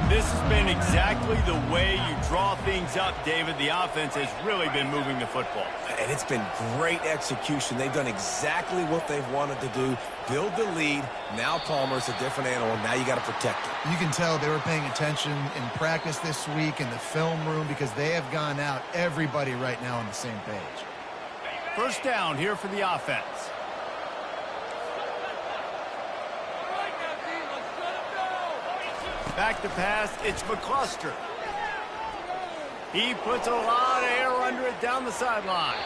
This has been exactly the way you draw things up, David. The offense has really been moving the football. And it's been great execution. They've done exactly what they've wanted to do. Build the lead. Now Palmer's a different animal. Now you got to protect it. You can tell they were paying attention in practice this week in the film room because they have gone out, everybody right now on the same page. 1st down here for the offense. Back to pass, it's McCluster. He puts a lot of air under it down the sideline.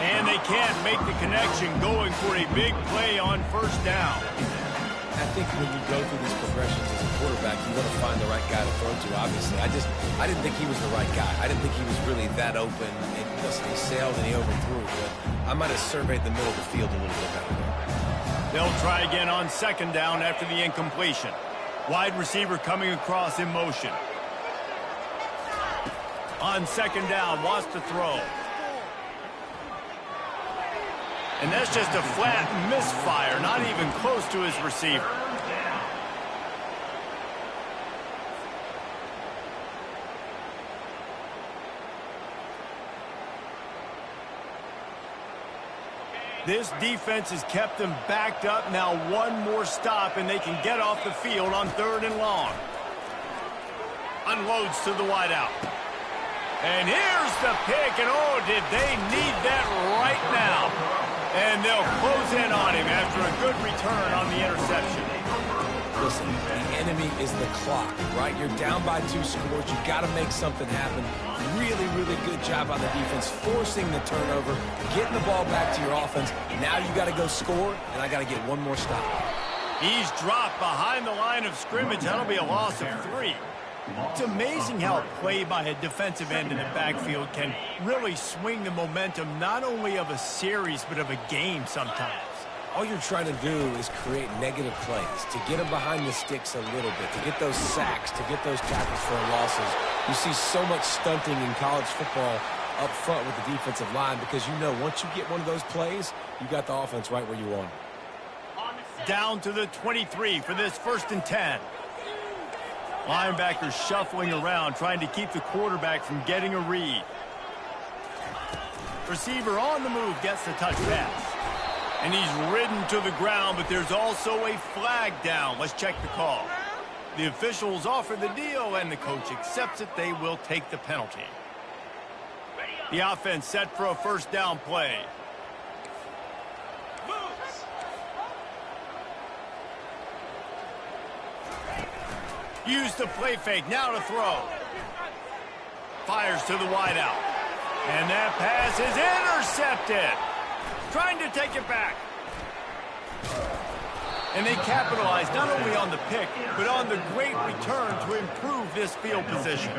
And they can't make the connection, going for a big play on 1st down. I think when you go through these progressions as a quarterback, you want to find the right guy to throw to, obviously. I didn't think he was the right guy. I didn't think he was really that open. And listen, he sailed and he overthrew, but I might have surveyed the middle of the field a little bit better. They'll try again on 2nd down after the incompletion. Wide receiver coming across in motion. On 2nd down, wants to throw. And that's just a flat misfire, not even close to his receiver. This defense has kept them backed up. Now 1 more stop, and they can get off the field on 3rd and long. Unloads to the wideout. And here's the pick, and oh, did they need that right now. And they'll close in on him after a good return on the interception. Listen, the enemy is the clock, right? You're down by 2 scores. You got to make something happen. Really, really good job on the defense, forcing the turnover, getting the ball back to your offense. Now you got to go score, and I got to get 1 more stop. He's dropped behind the line of scrimmage. That'll be a loss of 3. It's amazing how a play by a defensive end in the backfield can really swing the momentum not only of a series but of a game sometimes. All you're trying to do is create negative plays, to get them behind the sticks a little bit, to get those sacks, to get those tackles for losses. You see so much stunting in college football up front with the defensive line because you know once you get one of those plays, you got the offense right where you want it. Down to the 23 for this 1st and 10. Linebackers shuffling around, trying to keep the quarterback from getting a read. Receiver on the move gets the touch pass. And he's ridden to the ground, but there's also a flag down. Let's check the call. The officials offer the deal, and the coach accepts it. They will take the penalty. The offense set for a first down play. Use the play fake. Now to throw. Fires to the wideout. And that pass is intercepted. Trying to take it back. And they capitalize not only on the pick, but on the great return to improve this field position.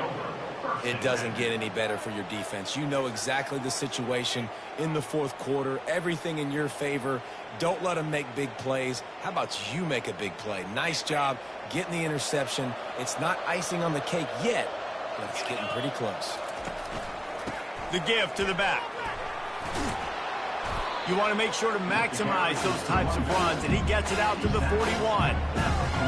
It doesn't get any better for your defense. You know exactly the situation in the fourth quarter. Everything in your favor. Don't let them make big plays. How about you make a big play? Nice job getting the interception. It's not icing on the cake yet, but it's getting pretty close. The give to the back. You want to make sure to maximize those types of runs, and he gets it out to the 41.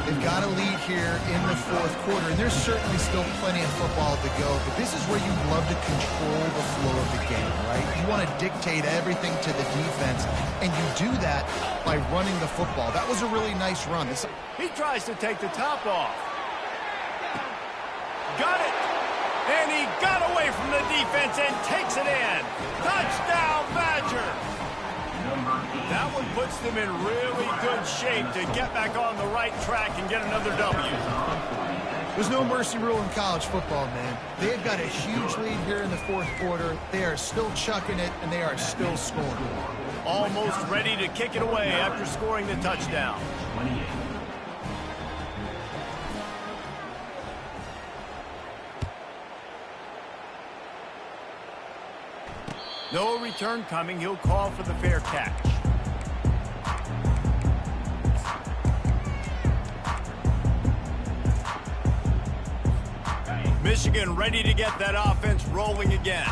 They've got a lead here in the fourth quarter, and there's certainly still plenty of football to go, but this is where you love to control the flow of the game, right? You want to dictate everything to the defense, and you do that by running the football. That was a really nice run. He tries to take the top off. Got it. And he got away from the defense and takes it in. Touchdown, Badger. That one puts them in really good shape to get back on the right track and get another W. There's no mercy rule in college football, man. They've got a huge lead here in the fourth quarter. They are still chucking it, and they are still scoring. Almost ready to kick it away after scoring the touchdown. 28. No return coming. He'll call for the fair catch. Michigan ready to get that offense rolling again.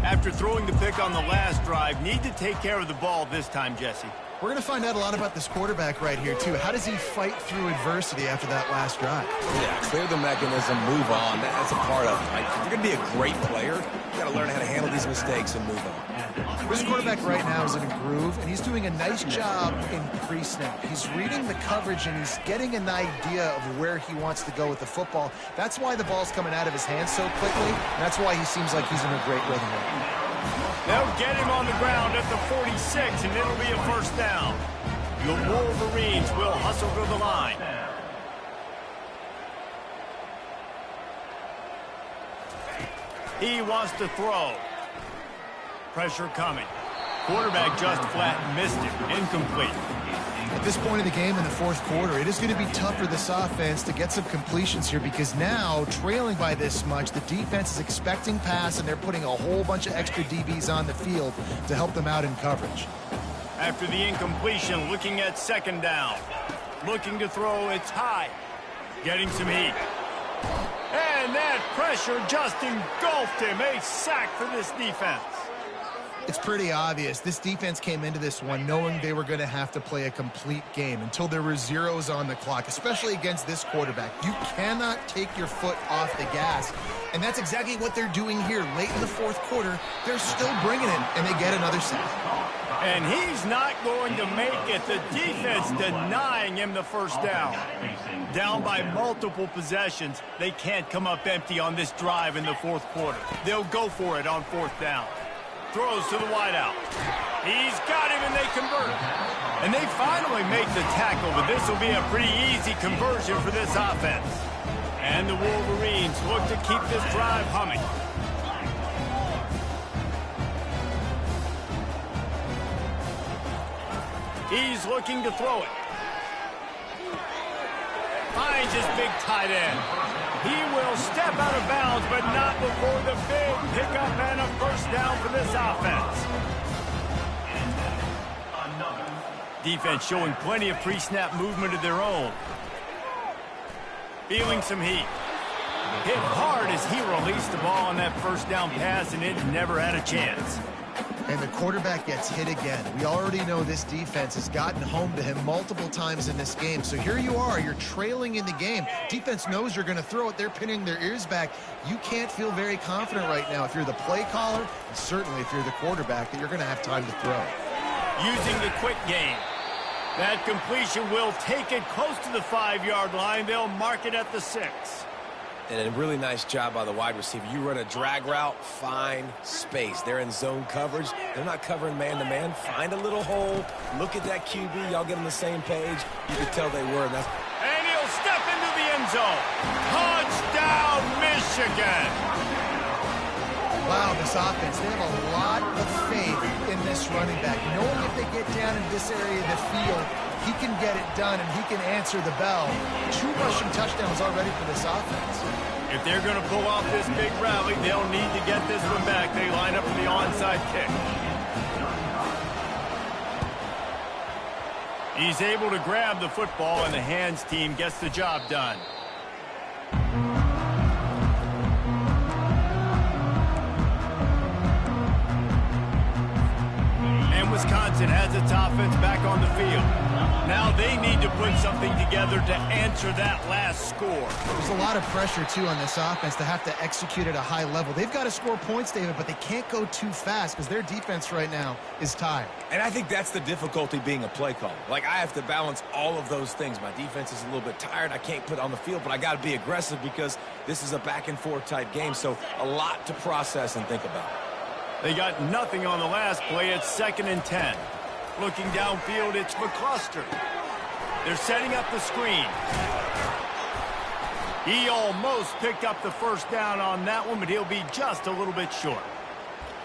After throwing the pick on the last drive, need to take care of the ball this time, Jesse. We're going to find out a lot about this quarterback right here, too. How does he fight through adversity after that last drive? Yeah, clear the mechanism, move on. That's a part of it. Right? If you're going to be a great player, you got to learn how to handle these mistakes and move on. This quarterback right now is in a groove, and he's doing a nice job in pre-snap. He's reading the coverage, and he's getting an idea of where he wants to go with the football. That's why the ball's coming out of his hands so quickly, and that's why he seems like he's in a great rhythm right now. They'll get him on the ground at the 46, and it'll be a first down. The Wolverines will hustle to the line. He wants to throw. Pressure coming. Quarterback just flat missed it. Incomplete. At this point in the game in the fourth quarter, it is going to be tough for this offense to get some completions here because now, trailing by this much, the defense is expecting pass, and they're putting a whole bunch of extra DBs on the field to help them out in coverage. After the incompletion, looking at second down. Looking to throw, it's high. Getting some heat. And that pressure just engulfed him. A sack for this defense. It's pretty obvious. This defense came into this one knowing they were going to have to play a complete game until there were zeros on the clock, especially against this quarterback. You cannot take your foot off the gas, and that's exactly what they're doing here. Late in the fourth quarter, they're still bringing it, and they get another sack. And he's not going to make it. The defense denying him the first down. Down by multiple possessions, they can't come up empty on this drive in the fourth quarter. They'll go for it on fourth down. Throws to the wideout. He's got him, and they convert. And they finally make the tackle, but this will be a pretty easy conversion for this offense. And the Wolverines look to keep this drive humming. He's looking to throw it. Finds his big tight end. He will step out of bounds, but not before the big pickup and a first down for this offense. Defense showing plenty of pre-snap movement of their own. Feeling some heat. Hit hard as he released the ball on that first down pass, and it never had a chance. And the quarterback gets hit again. We already know this defense has gotten home to him multiple times in this game. So here you are, you're trailing in the game. Defense knows you're going to throw it. They're pinning their ears back. You can't feel very confident right now if you're the play caller, and certainly if you're the quarterback, that you're going to have time to throw. Using the quick game. That completion will take it close to the 5-yard line. They'll mark it at the 6. And a really nice job by the wide receiver. You run a drag route, find space. They're in zone coverage. They're not covering man-to-man. Find a little hole. Look at that QB. Y'all get on the same page. You could tell they were. And he'll step into the end zone. Touchdown, Michigan. Wow, this offense, they have a lot of faith in this running back. Knowing if they get down in this area of the field, he can get it done and he can answer the bell. 2 rushing touchdowns already for this offense. If they're going to pull off this big rally, they'll need to get this one back. They line up for the onside kick. He's able to grab the football, and the hands team gets the job done. And Wisconsin has its offense back on the field. Now they need to put something together to answer that last score. There's a lot of pressure, too, on this offense to have to execute at a high level. They've got to score points, David, but they can't go too fast because their defense right now is tired. And I think that's the difficulty being a play caller. Like, I have to balance all of those things. My defense is a little bit tired. I can't put on the field, but I got to be aggressive because this is a back-and-forth type game, so a lot to process and think about. They got nothing on the last play. It's 2nd and 10. Looking downfield, it's McCluster. They're setting up the screen. He almost picked up the first down on that one, but he'll be just a little bit short.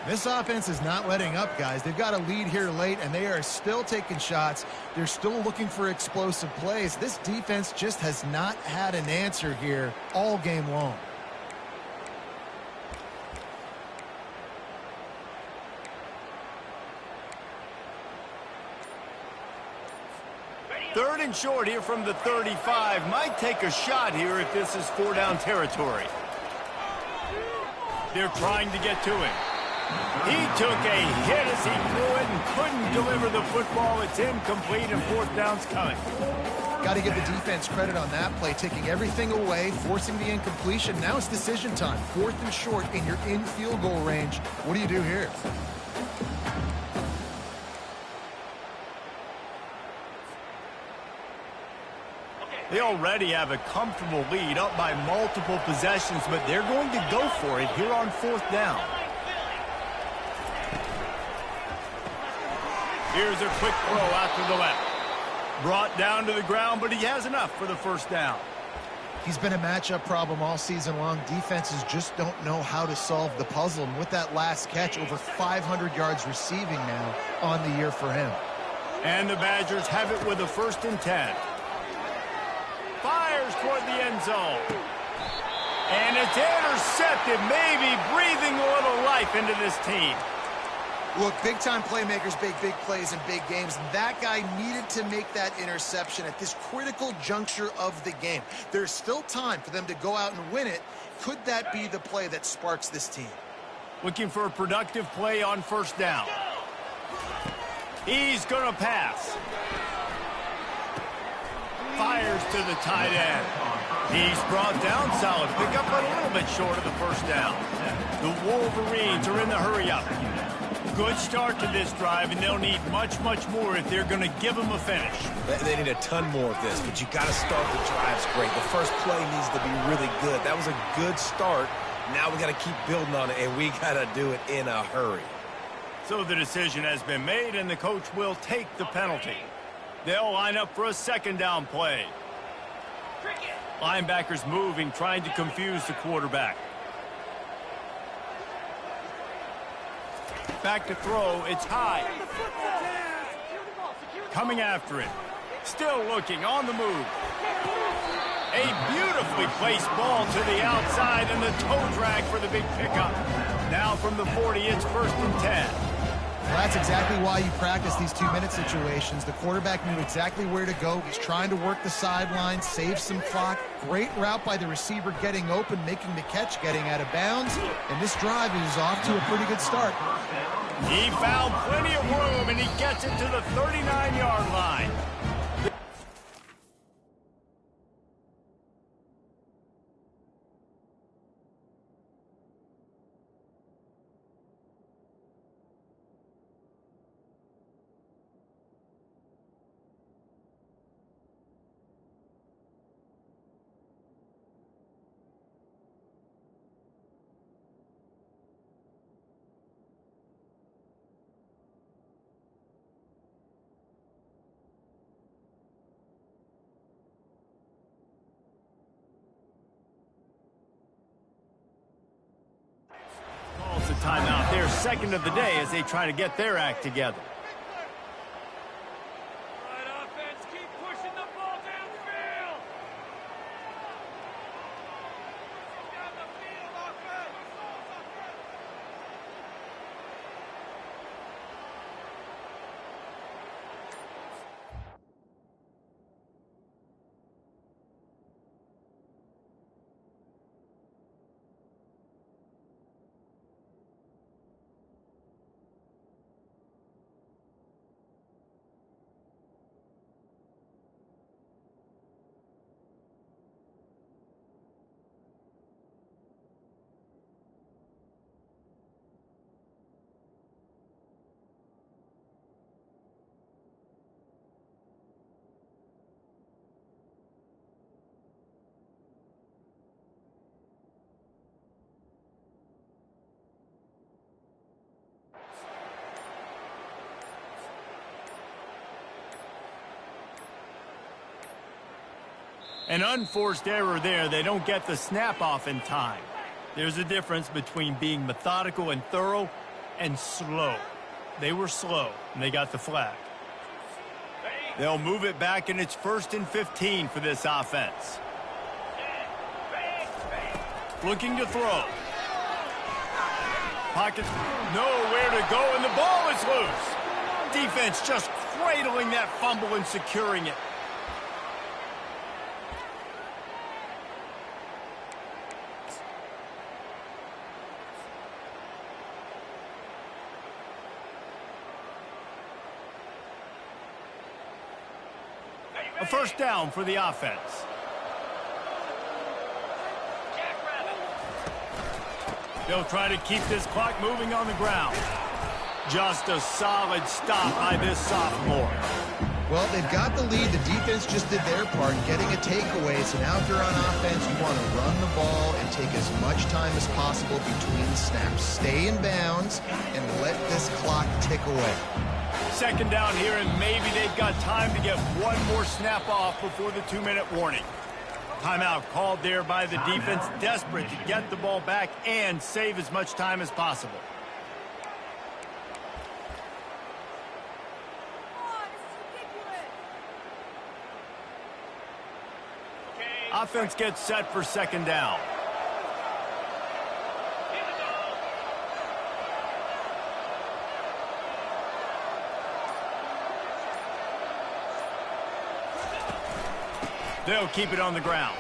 This offense is not letting up, guys. They've got a lead here late, and they are still taking shots. They're still looking for explosive plays. This defense just has not had an answer here all game long. Third and short here from the 35. Might take a shot here if this is 4-down territory. They're trying to get to him. He took a hit as he threw it and couldn't deliver the football. It's incomplete, and 4th down's coming. Got to give the defense credit on that play, taking everything away, forcing the incompletion. Now it's decision time. 4th and short, and you're in field goal range. What do you do here? They already have a comfortable lead, up by multiple possessions, but they're going to go for it here on 4th down. Here's a quick throw out to the left. Brought down to the ground, but he has enough for the 1st down. He's been a matchup problem all season long. Defenses just don't know how to solve the puzzle. And with that last catch, over 500 yards receiving now on the year for him. And the Badgers have it with a 1st and 10. Fires toward the end zone. And it's intercepted, maybe breathing a little life into this team. Look, big-time playmakers make big plays in big games. And that guy needed to make that interception at this critical juncture of the game. There's still time for them to go out and win it. Could that be the play that sparks this team? Looking for a productive play on 1st down. He's going to pass. Fires to the tight end. He's brought down, solid pickup, but a little bit short of the 1st down. The Wolverines are in the hurry-up. Good start to this drive, and they'll need much, much more if they're going to give them a finish. They need a ton more of this, but you got to start the drives great. The first play needs to be really good. That was a good start. Now we got to keep building on it, and we got to do it in a hurry. So the decision has been made, and the coach will take the penalty. They'll line up for a 2nd down play. Linebackers moving, trying to confuse the quarterback. Back to throw, it's high. Coming after it. Still looking, on the move. A beautifully placed ball to the outside, and the toe drag for the big pickup. Now from the 40, it's 1st and 10. Well, that's exactly why you practice these 2-minute situations. The quarterback knew exactly where to go. He's trying to work the sideline, save some clock. Great route by the receiver getting open, making the catch, getting out of bounds. And this drive is off to a pretty good start. He found plenty of room, and he gets it to the 39-yard line. timeout. They're second of the day as they try to get their act together. An unforced error there. They don't get the snap off in time. There's a difference between being methodical and thorough and slow. They were slow, and they got the flag. They'll move it back, and it's 1st and 15 for this offense. Looking to throw. Pocket, nowhere to go, and the ball is loose. Defense just cradling that fumble and securing it. A first down for the offense. They'll try to keep this clock moving on the ground. Just a solid stop by this sophomore. Well, they've got the lead. The defense just did their part, getting a takeaway. So now if you're on offense, you want to run the ball and take as much time as possible between snaps. Stay in bounds and let this clock tick away. Second down here, and maybe they've got time to get one more snap off before the 2-minute warning. Timeout called there by the defense, desperate to get the ball back and save as much time as possible. Offense gets set for second down. They'll keep it on the ground.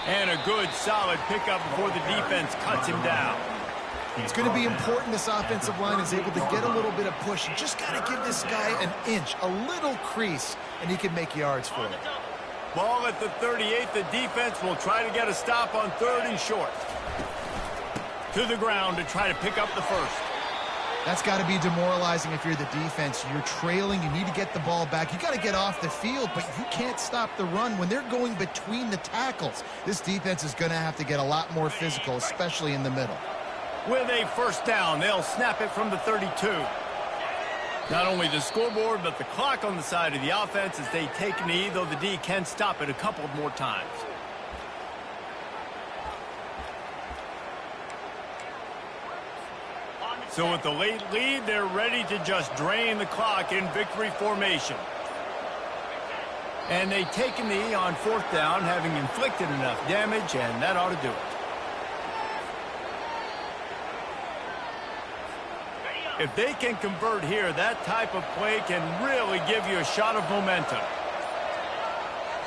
And a good, solid pickup before the defense cuts him down. It's going to be important this offensive line is able to get a little bit of push. You just got to give this guy an inch, a little crease, and he can make yards for it. Ball at the 38. The defense will try to get a stop on 3rd and short. To the ground to try to pick up the first. That's got to be demoralizing if you're the defense. You're trailing. You need to get the ball back. You got to get off the field, but you can't stop the run when they're going between the tackles. This defense is going to have to get a lot more physical, especially in the middle. With a first down, they'll snap it from the 32. Not only the scoreboard, but the clock on the side of the offense as they take a knee, though the D can stop it a couple more times. So with the late lead, they're ready to just drain the clock in victory formation. And they take a knee on 4th down, having inflicted enough damage, and that ought to do it. If they can convert here, that type of play can really give you a shot of momentum.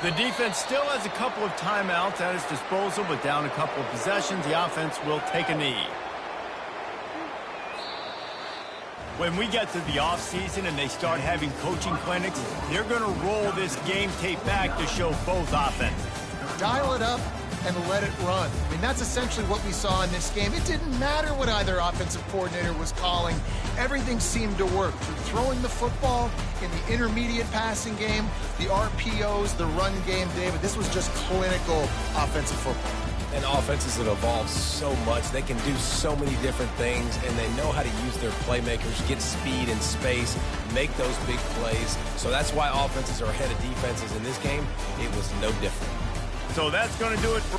The defense still has a couple of timeouts at its disposal, but down a couple of possessions, the offense will take a knee. When we get to the offseason and they start having coaching clinics, they're going to roll this game tape back to show both offenses. Dial it up and let it run. I mean, that's essentially what we saw in this game. It didn't matter what either offensive coordinator was calling. Everything seemed to work. Through throwing the football, in the intermediate passing game, the RPOs, the run game, David, this was just clinical offensive football. And offenses that evolve so much, they can do so many different things, and they know how to use their playmakers, get speed and space, make those big plays. So that's why offenses are ahead of defenses in this game. It was no different. So that's going to do it for